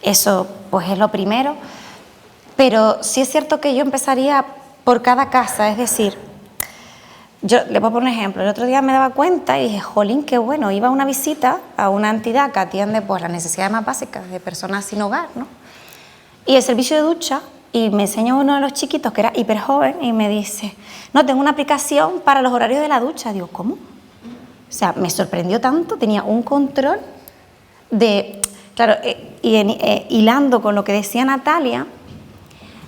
Eso pues es lo primero. Pero sí es cierto que yo empezaría por cada casa, es decir, yo le voy a poner un ejemplo. El otro día me daba cuenta y dije, jolín, qué bueno, iba a una visita a una entidad que atiende pues las necesidades más básicas de personas sin hogar, ¿no? Y el servicio de ducha, y me enseñó uno de los chiquitos que era hiper joven y me dice, no, tengo una aplicación para los horarios de la ducha. Digo, ¿cómo? O sea, me sorprendió tanto, tenía un control de... Claro, hilando con lo que decía Natalia,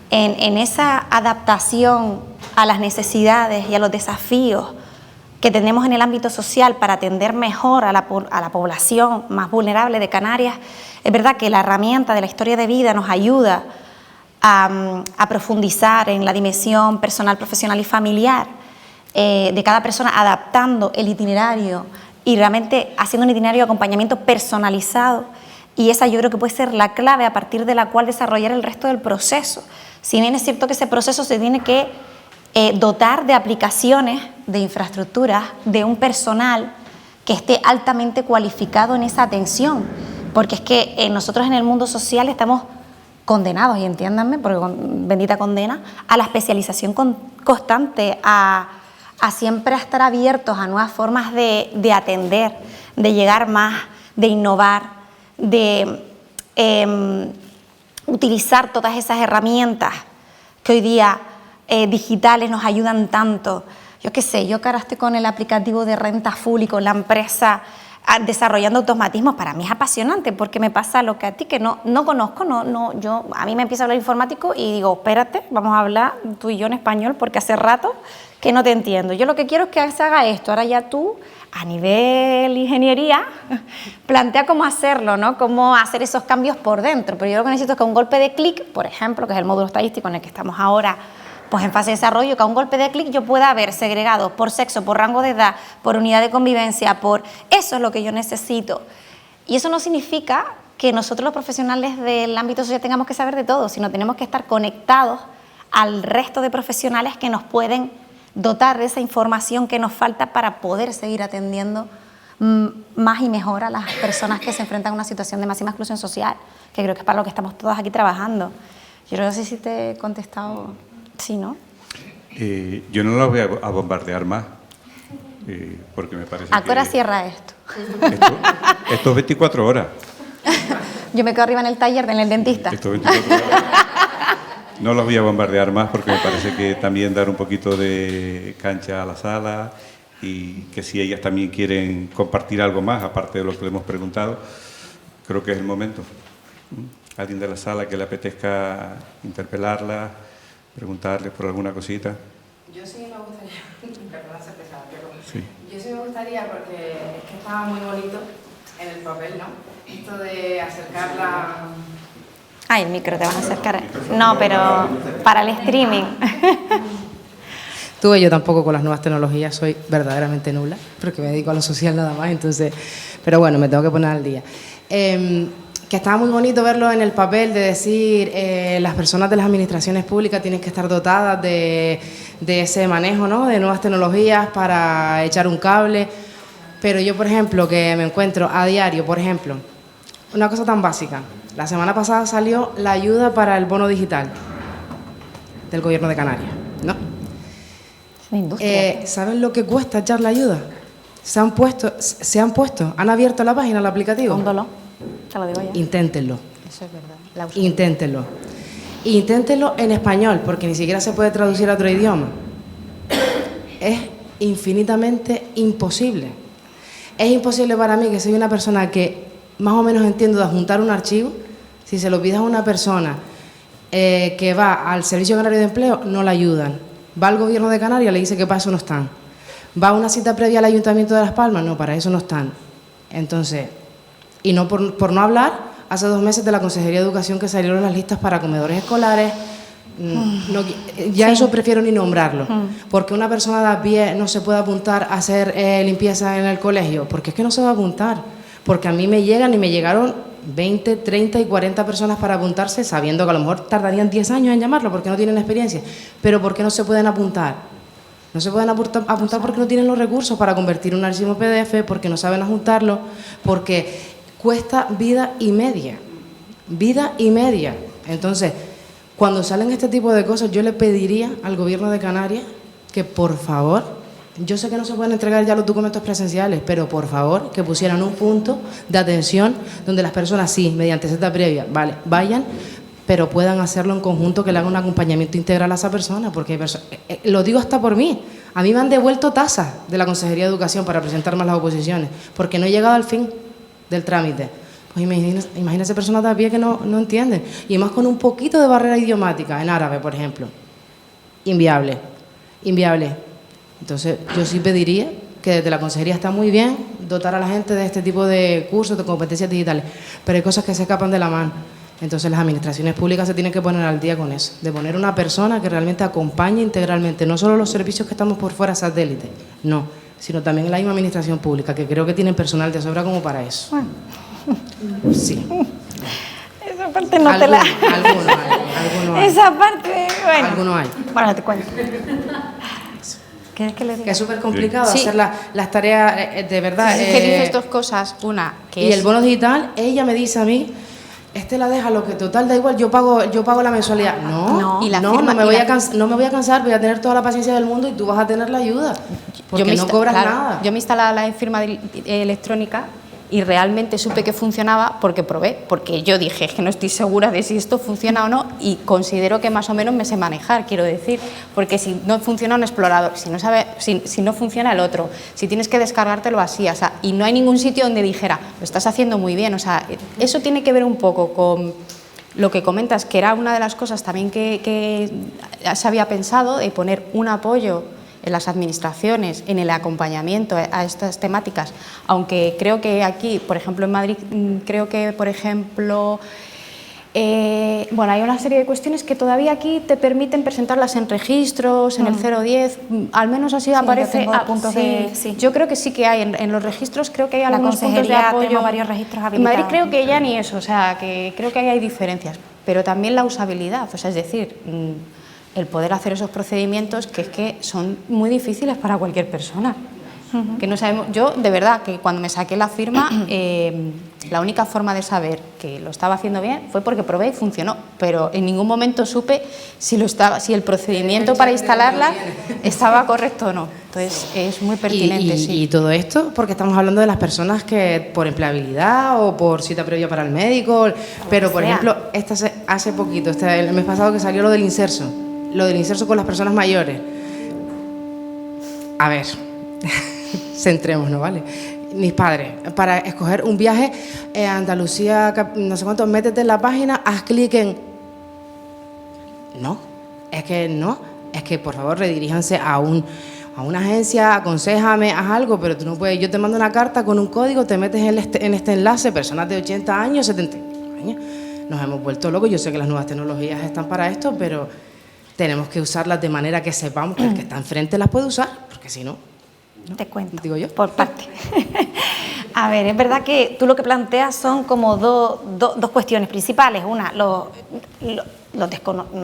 en esa adaptación a las necesidades y a los desafíos que tenemos en el ámbito social para atender mejor a la población más vulnerable de Canarias, es verdad que la herramienta de la historia de vida nos ayuda a profundizar en la dimensión personal, profesional y familiar de cada persona, adaptando el itinerario y realmente haciendo un itinerario de acompañamiento personalizado, y esa yo creo que puede ser la clave a partir de la cual desarrollar el resto del proceso. Si bien es cierto que ese proceso se tiene que dotar de aplicaciones, de infraestructuras, de un personal que esté altamente cualificado en esa atención, porque es que nosotros en el mundo social estamos condenados, y entiéndanme, porque bendita condena, a la especialización constante, a siempre estar abiertos a nuevas formas de atender, de llegar más, de innovar, de utilizar todas esas herramientas que hoy día digitales nos ayudan tanto. Yo qué sé, yo que ahora estoy con el aplicativo de Renta Full y con la empresa desarrollando automatismos, para mí es apasionante, porque me pasa lo que a ti, que no conozco, a mí me empieza a hablar informático y digo, espérate, vamos a hablar tú y yo en español, porque hace rato que no te entiendo. Yo lo que quiero es que se haga esto, ahora ya tú, a nivel ingeniería, plantea cómo hacerlo, ¿no? Cómo hacer esos cambios por dentro, pero yo lo que necesito es que un golpe de clic, por ejemplo, que es el módulo estadístico en el que estamos ahora, pues en fase de desarrollo, que a un golpe de clic yo pueda ver segregado por sexo, por rango de edad, por unidad de convivencia, eso es lo que yo necesito. Y eso no significa que nosotros los profesionales del ámbito social tengamos que saber de todo, sino tenemos que estar conectados al resto de profesionales que nos pueden dotar de esa información que nos falta para poder seguir atendiendo más y mejor a las personas que se enfrentan a una situación de máxima exclusión social, que creo que es para lo que estamos todos aquí trabajando. Yo no sé si te he contestado, sí, ¿no?
Yo no las voy a bombardear más, porque me parece
¿A qué hora cierra esto?
Esto es 24 horas.
Yo me quedo arriba en el taller, en el dentista.
Esto es 24 horas. No los voy a bombardear más porque me parece que también dar un poquito de cancha a la sala, y que si ellas también quieren compartir algo más, aparte de lo que le hemos preguntado, creo que es el momento. Alguien de la sala que le apetezca interpelarla, preguntarle por alguna cosita.
Yo sí me gustaría, perdón ser pesada, pero
sí.
Yo sí me gustaría, porque es que estaba muy bonito en el papel, ¿no? Esto de acercarla...
Ay, el micro te vas a acercar. No, pero para el streaming.
Tú y yo tampoco con las nuevas tecnologías soy verdaderamente nula, porque me dedico a lo social nada más, entonces... Pero bueno, me tengo que poner al día. que estaba muy bonito verlo en el papel de decir las personas de las administraciones públicas tienen que estar dotadas de ese manejo, ¿no?, de nuevas tecnologías para echar un cable, pero yo, por ejemplo, que me encuentro a diario, por ejemplo, una cosa tan básica, la semana pasada salió la ayuda para el bono digital del Gobierno de Canarias, ¿no?
Es una industria.
¿Saben lo que cuesta echar la ayuda? Se han puesto, han abierto la página, el aplicativo.
Póndolo, te lo digo ya.
Inténtenlo.
Eso es verdad.
Inténtenlo. Inténtenlo en español, porque ni siquiera se puede traducir a otro idioma. Es infinitamente imposible. Es imposible para mí, que soy una persona que más o menos entiendo de adjuntar un archivo, si se lo pides a una persona que va al Servicio Canario de Empleo, no la ayudan. Va al Gobierno de Canarias, le dice que para eso no están. Va a una cita previa al Ayuntamiento de Las Palmas, no, para eso no están. Entonces, y no por no hablar, hace 2 meses de la Consejería de Educación que salieron las listas para comedores escolares, ya eso prefiero ni nombrarlo, porque una persona de a pie no se puede apuntar a hacer limpieza en el colegio, porque es que no se va a apuntar, porque a mí me llegan y me llegaron 20, 30 y 40 personas para apuntarse, sabiendo que a lo mejor tardarían 10 años en llamarlo porque no tienen experiencia, pero ¿por qué no se pueden apuntar? No se pueden apuntar porque no tienen los recursos para convertir un archivo PDF, porque no saben adjuntarlo, porque cuesta vida y media. Vida y media. Entonces, cuando salen este tipo de cosas, yo le pediría al Gobierno de Canarias que, por favor, yo sé que no se pueden entregar ya los documentos presenciales, pero por favor, que pusieran un punto de atención donde las personas, sí, mediante cita previa, vale, vayan, pero puedan hacerlo en conjunto, que le hagan un acompañamiento integral a esa persona, porque hay lo digo hasta por mí. A mí me han devuelto tasas de la Consejería de Educación para presentarme a las oposiciones, porque no he llegado al fin del trámite. Pues imagínese personas de a pie que no entienden, y más con un poquito de barrera idiomática, en árabe, por ejemplo. Inviable, inviable. Entonces, yo sí pediría que desde la Consejería está muy bien dotar a la gente de este tipo de cursos, de competencias digitales, pero hay cosas que se escapan de la mano. Entonces las administraciones públicas se tienen que poner al día con eso, de poner una persona que realmente acompañe integralmente, no solo los servicios que estamos por fuera satélite, no, sino también la misma administración pública, que creo que tienen personal de sobra como para eso. Sí.
Esa parte no te la...
Alguno hay.
Esa parte, bueno.
Alguno hay.
Bueno, te cuento. ¿Quieres que le diga?
Que es súper complicado
Sí.
hacer las tareas, de verdad.
Que dices 2 cosas. Una, que
y
es...
el bono digital, ella me dice a mí, la deja, lo que total da igual, yo pago la mensualidad. No,
Y la
no,
firma-
no me
y
voy
la-
a cansar, voy a tener toda la paciencia del mundo y tú vas a tener la ayuda, porque no cobras nada.
Yo me instalaba la firma electrónica y realmente supe que funcionaba porque probé, porque yo dije, es que no estoy segura de si esto funciona o no, y considero que más o menos me sé manejar, quiero decir, porque si no funciona un explorador, si no funciona el otro, si tienes que descargártelo así, o sea, y no hay ningún sitio donde dijera, lo estás haciendo muy bien, o sea, eso tiene que ver un poco con lo que comentas, que era una de las cosas también que se había pensado, de poner un apoyo en las administraciones, en el acompañamiento a estas temáticas, aunque creo que aquí, por ejemplo en Madrid, creo que, por ejemplo, bueno, hay una serie de cuestiones que todavía aquí te permiten presentarlas en registros, en el 010, al menos así aparece.
Yo tengo puntos sí.
Yo creo que sí que hay, en los registros creo que hay
La
algunos puntos de
consejería
apoyo.
tengo varios registros
En
habilitados.
Madrid creo que ya ni eso, o sea, que creo que ahí hay diferencias, pero también la usabilidad, o sea, es decir, el poder hacer esos procedimientos que es que son muy difíciles para cualquier persona. Que no sabemos, yo de verdad que cuando me saqué la firma, la única forma de saber que lo estaba haciendo bien fue porque probé y funcionó, pero en ningún momento supe si el procedimiento para instalarla estaba correcto o no. Entonces es muy pertinente. Sí.
Y todo esto porque estamos hablando de las personas que por empleabilidad o por cita previa para el médico, pero por ejemplo, hace poquito, el mes pasado que salió lo del inserso con las personas mayores. A ver, centrémonos, ¿vale? Mis padres, para escoger un viaje a Andalucía, no sé cuánto, métete en la página, haz clic en... No, es que por favor rediríjanse a una agencia, aconséjame, haz algo, pero tú no puedes, yo te mando una carta con un código, te metes en este enlace, personas de 80 años, 70 años, nos hemos vuelto locos. Yo sé que las nuevas tecnologías están para esto, pero tenemos que usarlas de manera que sepamos que el que está enfrente las puede usar, porque si no...
Te cuento,
digo yo.
por parte. A ver, es verdad que tú lo que planteas son como dos cuestiones principales. Una, no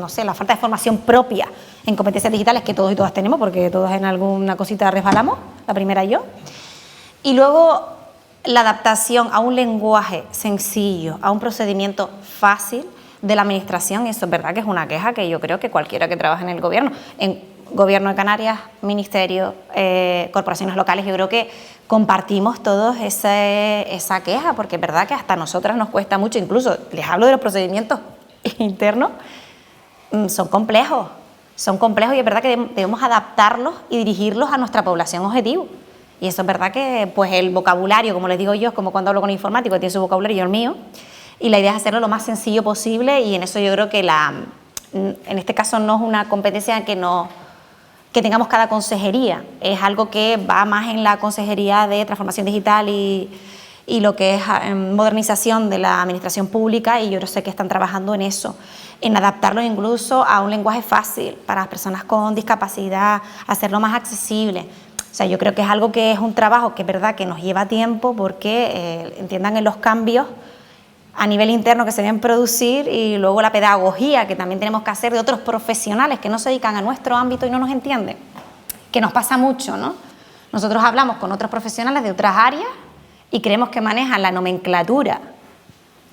sé, la falta de formación propia en competencias digitales que todos y todas tenemos, porque todas en alguna cosita resbalamos, la primera yo. Y luego la adaptación a un lenguaje sencillo, a un procedimiento fácil de la administración, y eso es verdad que es una queja que yo creo que cualquiera que trabaje en el gobierno, Gobierno de Canarias, Ministerio, corporaciones locales, yo creo que compartimos todos esa queja, porque es verdad que hasta a nosotras nos cuesta mucho, incluso les hablo de los procedimientos internos, son complejos y es verdad que debemos adaptarlos y dirigirlos a nuestra población objetivo. Y eso es verdad que pues el vocabulario, como les digo yo, es como cuando hablo con un informático, tiene su vocabulario y yo el mío, y la idea es hacerlo lo más sencillo posible, y en eso yo creo que en este caso no es una competencia que tengamos cada consejería, es algo que va más en la consejería de transformación digital y lo que es modernización de la administración pública, y yo sé que están trabajando en eso, en adaptarlo incluso a un lenguaje fácil para las personas con discapacidad, hacerlo más accesible. O sea, yo creo que es algo que es un trabajo que es verdad que nos lleva tiempo, porque entiendan en los cambios a nivel interno que se deben producir, y luego la pedagogía que también tenemos que hacer de otros profesionales que no se dedican a nuestro ámbito y no nos entienden, que nos pasa mucho, ¿no? Nosotros hablamos con otros profesionales de otras áreas y creemos que manejan la nomenclatura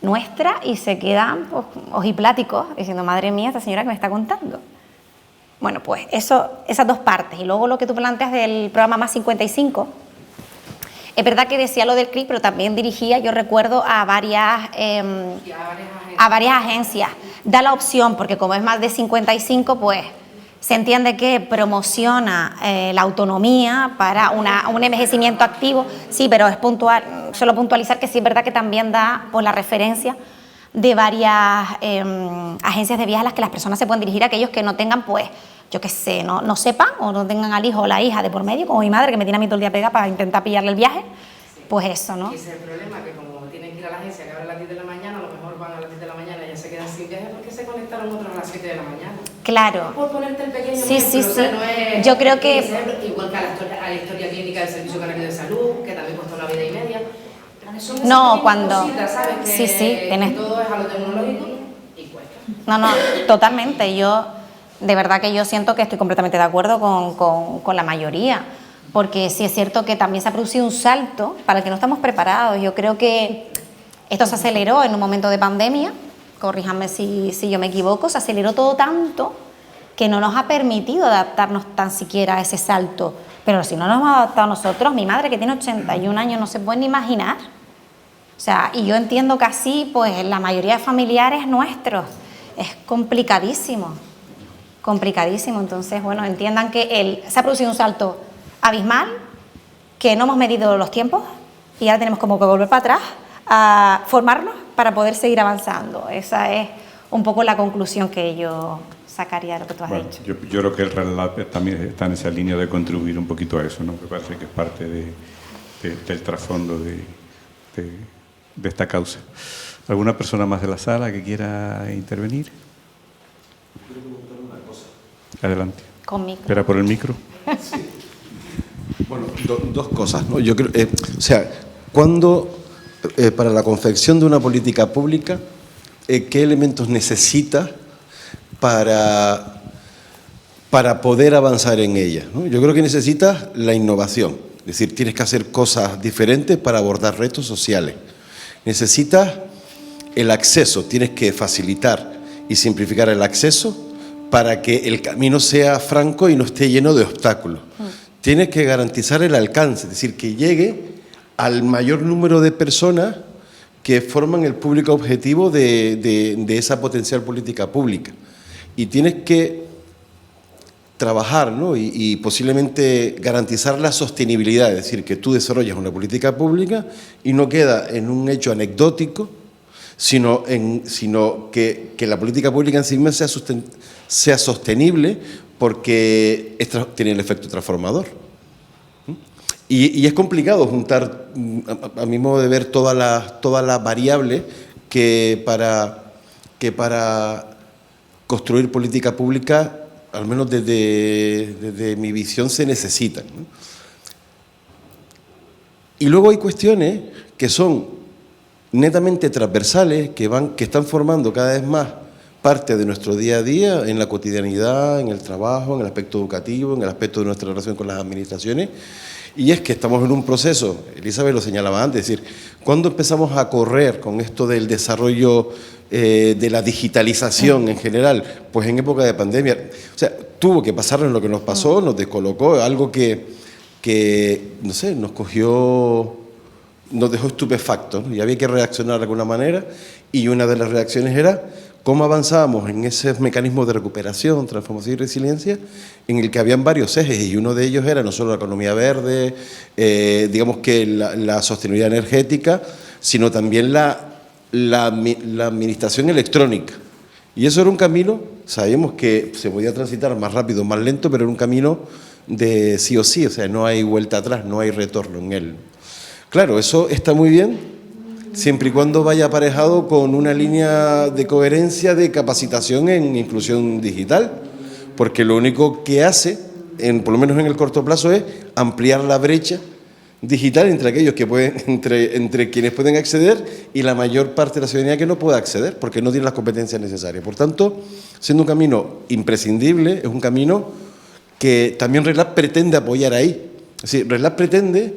nuestra y se quedan pues, ojipláticos diciendo, madre mía, esta señora que me está contando. Bueno, pues esas dos partes. Y luego lo que tú planteas del programa Más 55, es verdad que decía lo del CRIC, pero también dirigía, yo recuerdo, a varias agencias. Da la opción, porque como es más de 55, pues se entiende que promociona la autonomía para un envejecimiento activo. Sí, pero es puntual, solo puntualizar que sí es verdad que también da pues, la referencia de varias agencias de viajes a las que las personas se pueden dirigir, a aquellos que no tengan, pues, yo qué sé, no sepan o no tengan al hijo o la hija de por medio, como mi madre que me tiene a mí todo el día pegada para intentar pillarle el viaje, pues eso, ¿no?
Y ese es el problema, que como tienen que ir a la agencia que abre a las 10 de la mañana, a lo mejor van a las 10 de la mañana y ya se quedan sin viaje porque se conectaron otros a las 7 de la mañana.
Claro.
Por ponerte el pequeño
Sí,
ejemplo,
sí,
o sea,
sí.
no es,
Yo creo que...
igual que a la historia clínica del Servicio Canario de Salud, que también cuesta una vida y media.
No, cuando...
Cositas, ¿sabes?
Sí,
que todo es a lo tecnológico y cuesta.
No, totalmente. De verdad que yo siento que estoy completamente de acuerdo con la mayoría, porque sí es cierto que también se ha producido un salto para el que no estamos preparados. Yo creo que esto se aceleró en un momento de pandemia, corríjanme si yo me equivoco, se aceleró todo tanto que no nos ha permitido adaptarnos tan siquiera a ese salto. Pero si no nos hemos adaptado nosotros, mi madre que tiene 81 años no se puede ni imaginar. O sea, y yo entiendo que así, pues la mayoría de familiares nuestros, es complicadísimo. Entonces, bueno, entiendan que se ha producido un salto abismal, que no hemos medido los tiempos y ahora tenemos como que volver para atrás a formarnos para poder seguir avanzando. Esa es un poco la conclusión que yo sacaría de lo que tú has dicho.
Yo creo que el RELAB también está en esa línea de contribuir un poquito a eso, ¿no? Me parece que es parte del trasfondo de esta causa. ¿Alguna persona más de la sala que quiera intervenir?
Quiero preguntar una cosa.
Adelante.
Con micro.
Espera por el micro.
Sí. Bueno, dos cosas, ¿no? Yo creo, ¿cuándo, para la confección de una política pública, qué elementos necesita para poder avanzar en ella, ¿no? Yo creo que necesitas la innovación, es decir, tienes que hacer cosas diferentes para abordar retos sociales. Necesitas el acceso, tienes que facilitar y simplificar el acceso para que el camino sea franco y no esté lleno de obstáculos. Tienes que garantizar el alcance, es decir, que llegue al mayor número de personas que forman el público objetivo de esa potencial política pública. Y tienes que trabajar, ¿no? y posiblemente garantizar la sostenibilidad, es decir, que tú desarrollas una política pública y no queda en un hecho anecdótico, sino que la política pública en sí misma sea sostenible, porque tiene el efecto transformador. Y es complicado juntar, a mi modo de ver, todas las variables que para construir política pública, al menos desde mi visión, se necesitan, ¿no? Y luego hay cuestiones que son netamente transversales, que están formando cada vez más parte de nuestro día a día, en la cotidianidad, en el trabajo, en el aspecto educativo, en el aspecto de nuestra relación con las administraciones. Y es que estamos en un proceso, Elizabeth lo señalaba antes, es decir, cuando empezamos a correr con esto del desarrollo de la digitalización en general, pues en época de pandemia, o sea, tuvo que pasarnos lo que nos pasó, nos descolocó, algo que no sé, nos dejó estupefactos, ¿no? Y había que reaccionar de alguna manera, y una de las reacciones era cómo avanzábamos en esos mecanismos de recuperación, transformación y resiliencia, en el que habían varios ejes, y uno de ellos era no solo la economía verde, digamos que la sostenibilidad energética, sino también la administración electrónica. Y eso era un camino, sabíamos que se podía transitar más rápido, más lento, pero era un camino de sí o sí, o sea, no hay vuelta atrás, no hay retorno en él. Claro, eso está muy bien, siempre y cuando vaya aparejado con una línea de coherencia de capacitación en inclusión digital, porque lo único que hace, por lo menos en el corto plazo, es ampliar la brecha digital entre aquellos que pueden, entre quienes pueden acceder y la mayor parte de la ciudadanía que no puede acceder, porque no tiene las competencias necesarias. Por tanto, siendo un camino imprescindible, es un camino que también RELAB pretende apoyar ahí. Es decir, RELAB pretende,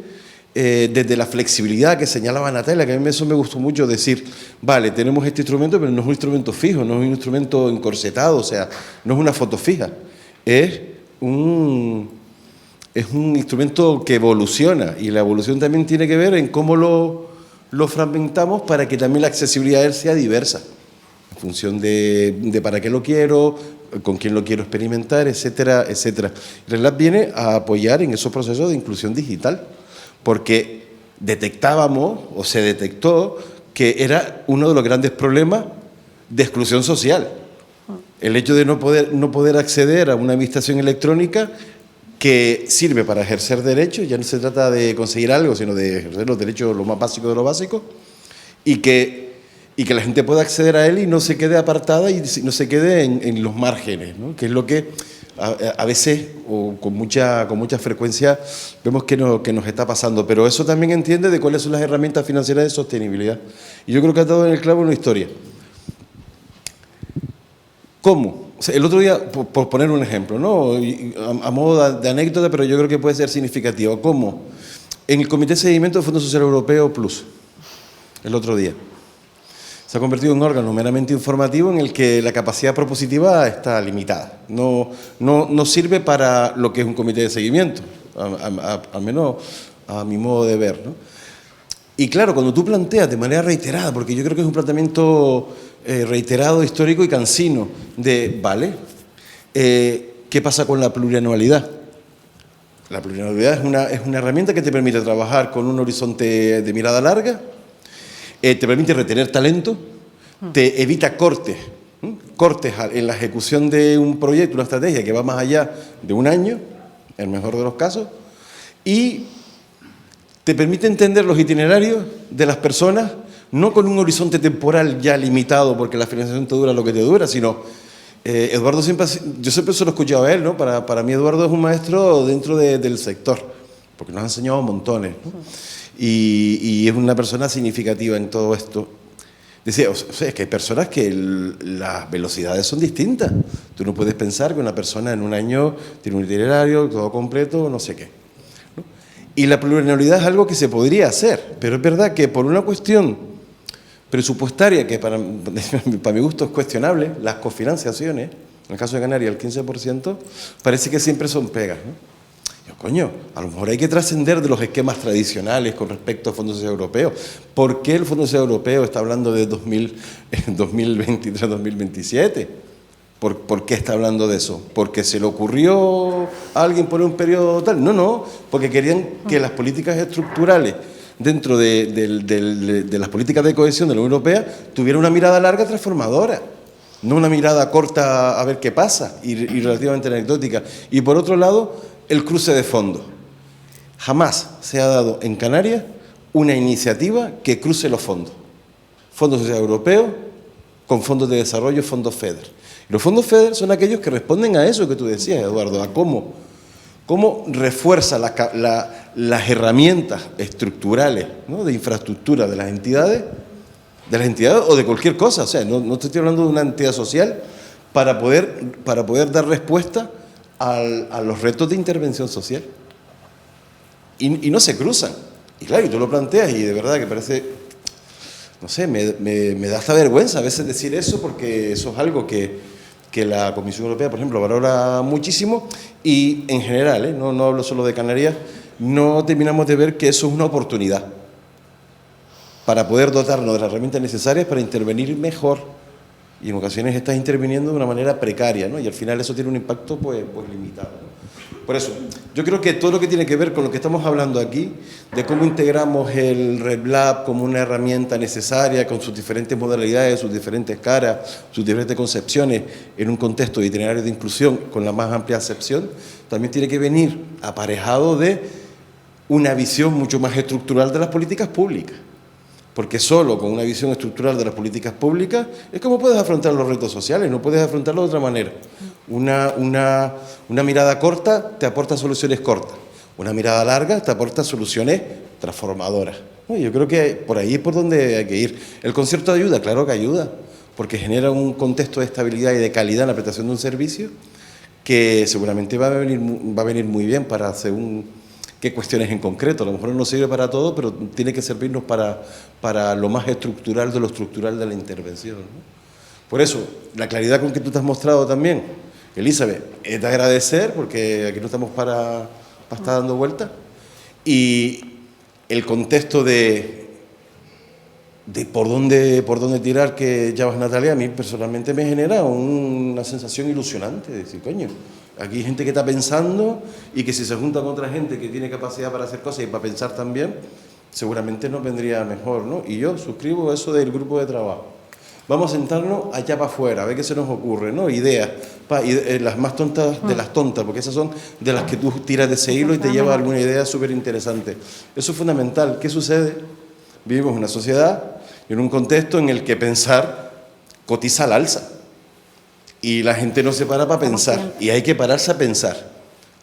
desde la flexibilidad que señalaba Natalia, que a mí eso me gustó mucho, decir, vale, tenemos este instrumento, pero no es un instrumento fijo, no es un instrumento encorsetado, o sea, no es una foto fija, es un instrumento que evoluciona, y la evolución también tiene que ver en cómo lo fragmentamos para que también la accesibilidad a él sea diversa, en función de para qué lo quiero, con quién lo quiero experimentar, etcétera, etcétera. RELAB viene a apoyar en esos procesos de inclusión digital, porque detectábamos, o se detectó, que era uno de los grandes problemas de exclusión social. El hecho de no poder acceder a una administración electrónica que sirve para ejercer derechos, ya no se trata de conseguir algo, sino de ejercer los derechos, lo más básico de lo básico, y que la gente pueda acceder a él y no se quede apartada y no se quede en los márgenes, ¿no? Que es lo que a veces, o con mucha frecuencia, vemos que nos está pasando. Pero eso también entiende de cuáles son las herramientas financieras de sostenibilidad. Y yo creo que ha dado en el clavo una historia. ¿Cómo? O sea, el otro día, por poner un ejemplo, ¿no? A modo de anécdota, pero yo creo que puede ser significativo. ¿Cómo? En el Comité de Seguimiento del Fondo Social Europeo Plus, el otro día, se ha convertido en un órgano meramente informativo en el que la capacidad propositiva está limitada. No sirve para lo que es un comité de seguimiento, al menos a mi modo de ver, ¿no? Y claro, cuando tú planteas de manera reiterada, porque yo creo que es un planteamiento reiterado, histórico y cansino, ¿vale? ¿Qué pasa con la plurianualidad? La plurianualidad es una herramienta que te permite trabajar con un horizonte de mirada larga, te permite retener talento, te evita cortes en la ejecución de un proyecto, una estrategia que va más allá de un año, en el mejor de los casos, y te permite entender los itinerarios de las personas, no con un horizonte temporal ya limitado, porque la financiación te dura lo que te dura, sino, Eduardo yo siempre se lo he escuchado a él, ¿no? Para mí Eduardo es un maestro dentro del sector, porque nos ha enseñado montones, ¿no? Y es una persona significativa en todo esto. Decía, o sea, es que hay personas que las velocidades son distintas. Tú no puedes pensar que una persona en un año tiene un itinerario todo completo, no sé qué, ¿no? Y la plurianualidad es algo que se podría hacer, pero es verdad que por una cuestión presupuestaria, que para mi gusto es cuestionable, las cofinanciaciones, en el caso de Canarias el 15%, parece que siempre son pegas, ¿no? Yo, coño, a lo mejor hay que trascender de los esquemas tradicionales con respecto al Fondo Social Europeo. ¿Por qué el Fondo Social Europeo está hablando de 2023-2027? ¿Por qué está hablando de eso? ¿Porque se le ocurrió a alguien poner un periodo tal? No, porque querían que las políticas estructurales dentro de las políticas de cohesión de la Unión Europea tuvieran una mirada larga transformadora, no una mirada corta a ver qué pasa y relativamente anecdótica. Y por otro lado, el cruce de fondos. Jamás se ha dado en Canarias una iniciativa que cruce los fondos. Fondo Social Europeo con fondos de desarrollo, fondos FEDER. Y los fondos FEDER son aquellos que responden a eso que tú decías, Eduardo, a cómo cómo refuerza las herramientas estructurales, ¿no?, de infraestructura de las entidades o de cualquier cosa. O sea, no estoy hablando de una entidad social para poder dar respuesta a los retos de intervención social. Y no se cruzan. Y claro, y tú lo planteas y de verdad que parece, no sé, me da hasta vergüenza a veces decir eso, porque eso es algo que la Comisión Europea, por ejemplo, valora muchísimo, y en general, no hablo solo de Canarias, no terminamos de ver que eso es una oportunidad para poder dotarnos de las herramientas necesarias para intervenir mejor, y en ocasiones estás interviniendo de una manera precaria, ¿no? Y al final eso tiene un impacto pues limitado, ¿no? Por eso, yo creo que todo lo que tiene que ver con lo que estamos hablando aquí, de cómo integramos el RedLab como una herramienta necesaria, con sus diferentes modalidades, sus diferentes caras, sus diferentes concepciones, en un contexto de itinerario de inclusión con la más amplia acepción, también tiene que venir aparejado de una visión mucho más estructural de las políticas públicas. Porque solo con una visión estructural de las políticas públicas es como puedes afrontar los retos sociales, no puedes afrontarlo de otra manera. Una mirada corta te aporta soluciones cortas, una mirada larga te aporta soluciones transformadoras. Yo creo que por ahí es por donde hay que ir. El concierto de ayuda, claro que ayuda, porque genera un contexto de estabilidad y de calidad en la prestación de un servicio que seguramente va a venir muy bien para según qué cuestiones en concreto. A lo mejor no sirve para todo, pero tiene que servirnos para lo más estructural de lo estructural de la intervención, ¿no? Por eso, la claridad con que tú te has mostrado también, Elizabeth, es de agradecer, porque aquí no estamos para estar dando vueltas, y el contexto de por dónde tirar que llamas, Natalia, a mí personalmente me genera una sensación ilusionante, de decir, coño, aquí hay gente que está pensando y que si se junta con otra gente que tiene capacidad para hacer cosas y para pensar también, seguramente nos vendría mejor, ¿no? Y yo suscribo eso del grupo de trabajo. Vamos a sentarnos allá para afuera, a ver qué se nos ocurre, ¿no? Ideas, las más tontas de las tontas, porque esas son de las que tú tiras de ese hilo y te lleva a alguna idea súper interesante. Eso es fundamental. ¿Qué sucede? Vivimos en una sociedad y en un contexto en el que pensar cotiza al alza. Y la gente no se para pensar, y hay que pararse a pensar.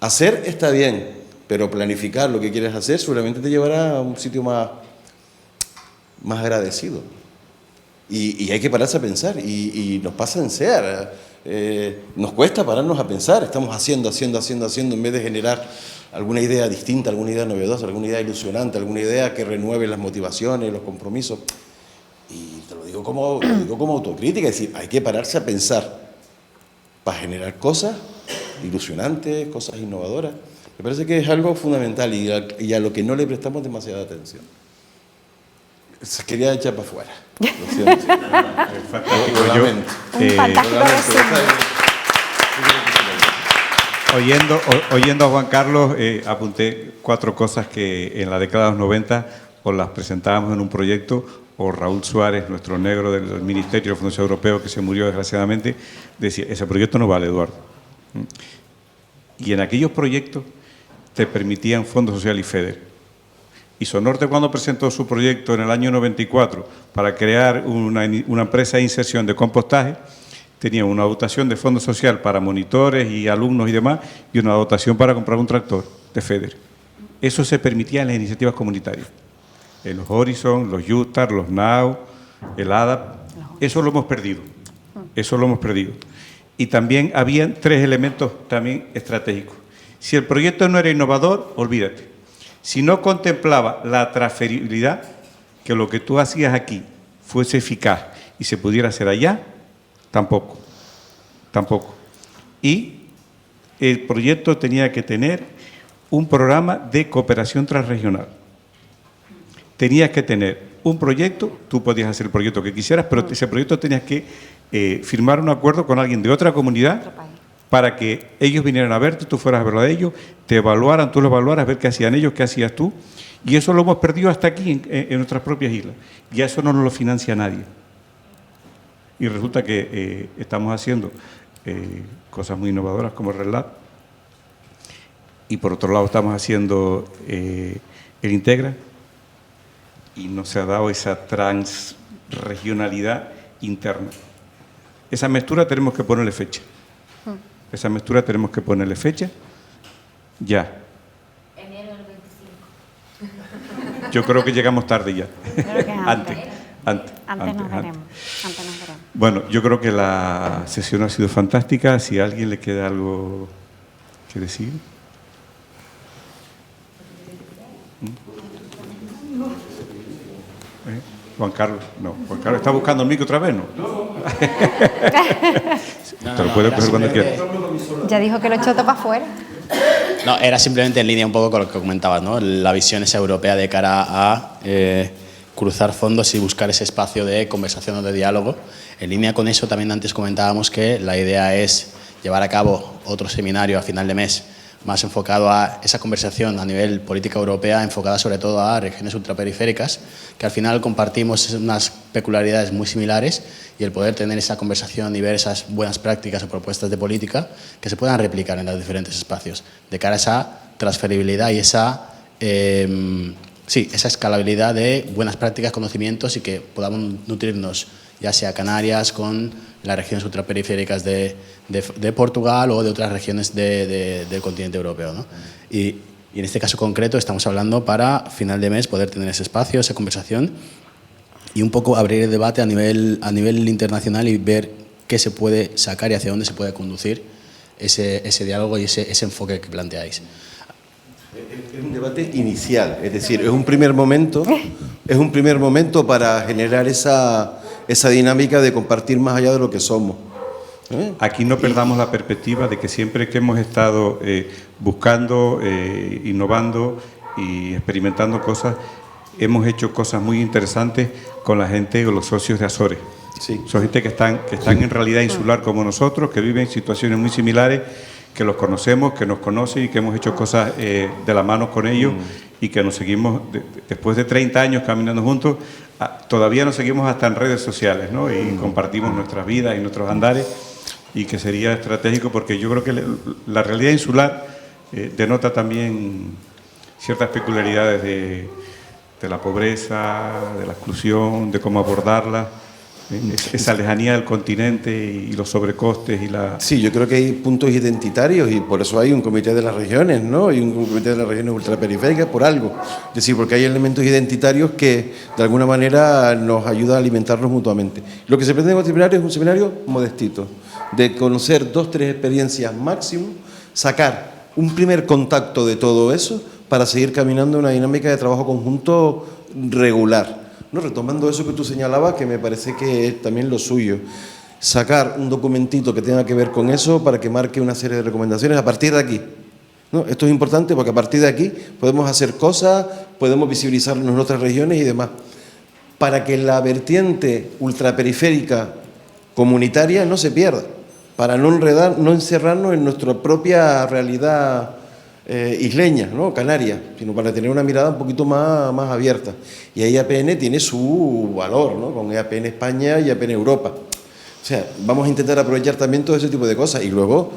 Hacer está bien, pero planificar lo que quieres hacer seguramente te llevará a un sitio más agradecido. Y hay que pararse a pensar, y nos pasa en SEAR. Nos cuesta pararnos a pensar, estamos haciendo, en vez de generar alguna idea distinta, alguna idea novedosa, alguna idea ilusionante, alguna idea que renueve las motivaciones, los compromisos. Y te lo digo como autocrítica, es decir, hay que pararse a pensar para generar cosas ilusionantes, cosas innovadoras. Me parece que es algo fundamental y a lo que no le prestamos demasiada atención. Se quería echar para afuera. Lo siento.
Un fantástico oyendo a Juan Carlos, apunté 4 cosas que en la década de los 90 os las presentábamos en un proyecto, o Raúl Suárez, nuestro negro del Ministerio de Fundación Europeo, que se murió desgraciadamente, decía, ese proyecto no vale, Eduardo. Y en aquellos proyectos te permitían Fondo Social y FEDER. Y Sonorte, cuando presentó su proyecto en el año 94 para crear una empresa de inserción de compostaje, tenía una dotación de Fondo Social para monitores y alumnos y demás, y una dotación para comprar un tractor de FEDER. Eso se permitía en las iniciativas comunitarias. En los Horizon, los UTAR, los NOW, el ADAP, eso lo hemos perdido. Eso lo hemos perdido. Y también habían 3 elementos también estratégicos. Si el proyecto no era innovador, olvídate. Si no contemplaba la transferibilidad, que lo que tú hacías aquí fuese eficaz y se pudiera hacer allá, tampoco. Y el proyecto tenía que tener un programa de cooperación transregional. Tenías que tener un proyecto, tú podías hacer el proyecto que quisieras, pero ese proyecto tenías que firmar un acuerdo con alguien de otra comunidad para que ellos vinieran a verte, tú fueras a verlo a ellos, te evaluaran, tú lo evaluaras, ver qué hacían ellos, qué hacías tú. Y eso lo hemos perdido hasta aquí, en nuestras propias islas. Y eso no nos lo financia nadie. Y resulta que estamos haciendo cosas muy innovadoras como el RedLab. Y por otro lado estamos haciendo el Integra. Y no se ha dado esa transregionalidad interna. Esa mezcla tenemos que ponerle fecha. Ya. Yo creo que llegamos tarde ya.
Creo que
Antes
nos veremos.
Bueno, yo creo que la sesión ha sido fantástica. Si a alguien le queda algo que decir. Juan Carlos, no. Juan Carlos está buscando el micro otra vez, ¿no? Te lo puedes coger cuando quieras.
Ya dijo que lo echó todo para afuera.
No, era simplemente en línea un poco con lo que comentabas, ¿no? La visión esa europea de cara a cruzar fondos y buscar ese espacio de conversación o de diálogo. En línea con eso, también antes comentábamos que la idea es llevar a cabo otro seminario a final de mes más enfocado a esa conversación a nivel política europea, enfocada sobre todo a regiones ultraperiféricas, que al final compartimos unas peculiaridades muy similares, y el poder tener esa conversación y ver esas buenas prácticas o propuestas de política que se puedan replicar en los diferentes espacios, de cara a esa transferibilidad y esa escalabilidad de buenas prácticas, conocimientos, y que podamos nutrirnos, ya sea Canarias con las regiones ultraperiféricas de Portugal o de otras regiones del continente europeo, ¿no? Y en este caso concreto estamos hablando para final de mes poder tener ese espacio, esa conversación, y un poco abrir el debate a nivel internacional y ver qué se puede sacar y hacia dónde se puede conducir ese diálogo y ese enfoque que planteáis.
Es un debate inicial, es decir, es un primer momento para generar esa dinámica de compartir más allá de lo que somos.
Aquí no perdamos la perspectiva de que siempre que hemos estado buscando, innovando y experimentando cosas, hemos hecho cosas muy interesantes con la gente, con los socios de Azores.
Sí.
Son gente que están en realidad insular como nosotros, que viven situaciones muy similares, que los conocemos, que nos conocen y que hemos hecho cosas de la mano con ellos, y que nos seguimos, después de 30 años caminando juntos, todavía nos seguimos hasta en redes sociales, ¿no? Y compartimos nuestras vidas y nuestros andares, y que sería estratégico, porque yo creo que la realidad insular denota también ciertas peculiaridades de la pobreza, de la exclusión, de cómo abordarla, esa lejanía del continente y los sobrecostes y la...
Sí, yo creo que hay puntos identitarios, y por eso hay un comité de las regiones, ¿no? Y un comité de las regiones ultraperiféricas por algo. Es decir, porque hay elementos identitarios que de alguna manera nos ayudan a alimentarnos mutuamente. Lo que se pretende con el seminario es un seminario modestito, de conocer 2 o 3 experiencias máximo, sacar un primer contacto de todo eso para seguir caminando en una dinámica de trabajo conjunto regular. No, retomando eso que tú señalabas, que me parece que es también lo suyo, sacar un documentito que tenga que ver con eso para que marque una serie de recomendaciones a partir de aquí, ¿no? Esto es importante porque a partir de aquí podemos hacer cosas, podemos visibilizarnos en otras regiones y demás, para que la vertiente ultraperiférica comunitaria no se pierda, para no encerrarnos en nuestra propia realidad isleña, ¿no? Canaria, sino para tener una mirada un poquito más abierta. Y ahí APN tiene su valor, ¿no? Con APN España y APN Europa. O sea, vamos a intentar aprovechar también todo ese tipo de cosas. Y luego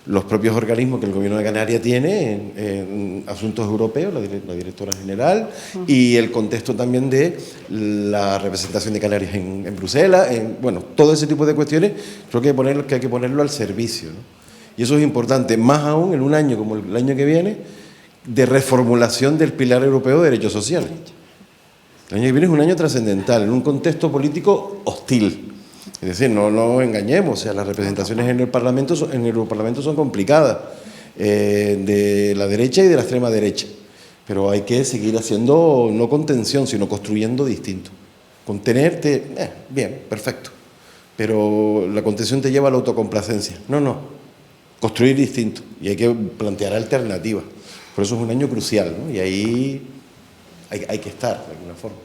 los propios organismos que el Gobierno de Canarias tiene en asuntos europeos, la directora general, y el contexto también de la representación de Canarias en Bruselas, bueno, todo ese tipo de cuestiones, creo que hay que ponerlo al servicio, ¿no? Y eso es importante, más aún en un año como el año que viene, de reformulación del pilar europeo de derechos sociales. El año que viene es un año trascendental, en un contexto político hostil. Es decir, no nos engañemos, o sea, las representaciones en el Parlamento son complicadas, de la derecha y de la extrema derecha. Pero hay que seguir haciendo, no contención, sino construyendo distinto. Contenerte, bien, perfecto. Pero la contención te lleva a la autocomplacencia. No. Construir distinto, y hay que plantear alternativas. Por eso es un año crucial, ¿no? Y ahí hay que estar de alguna forma.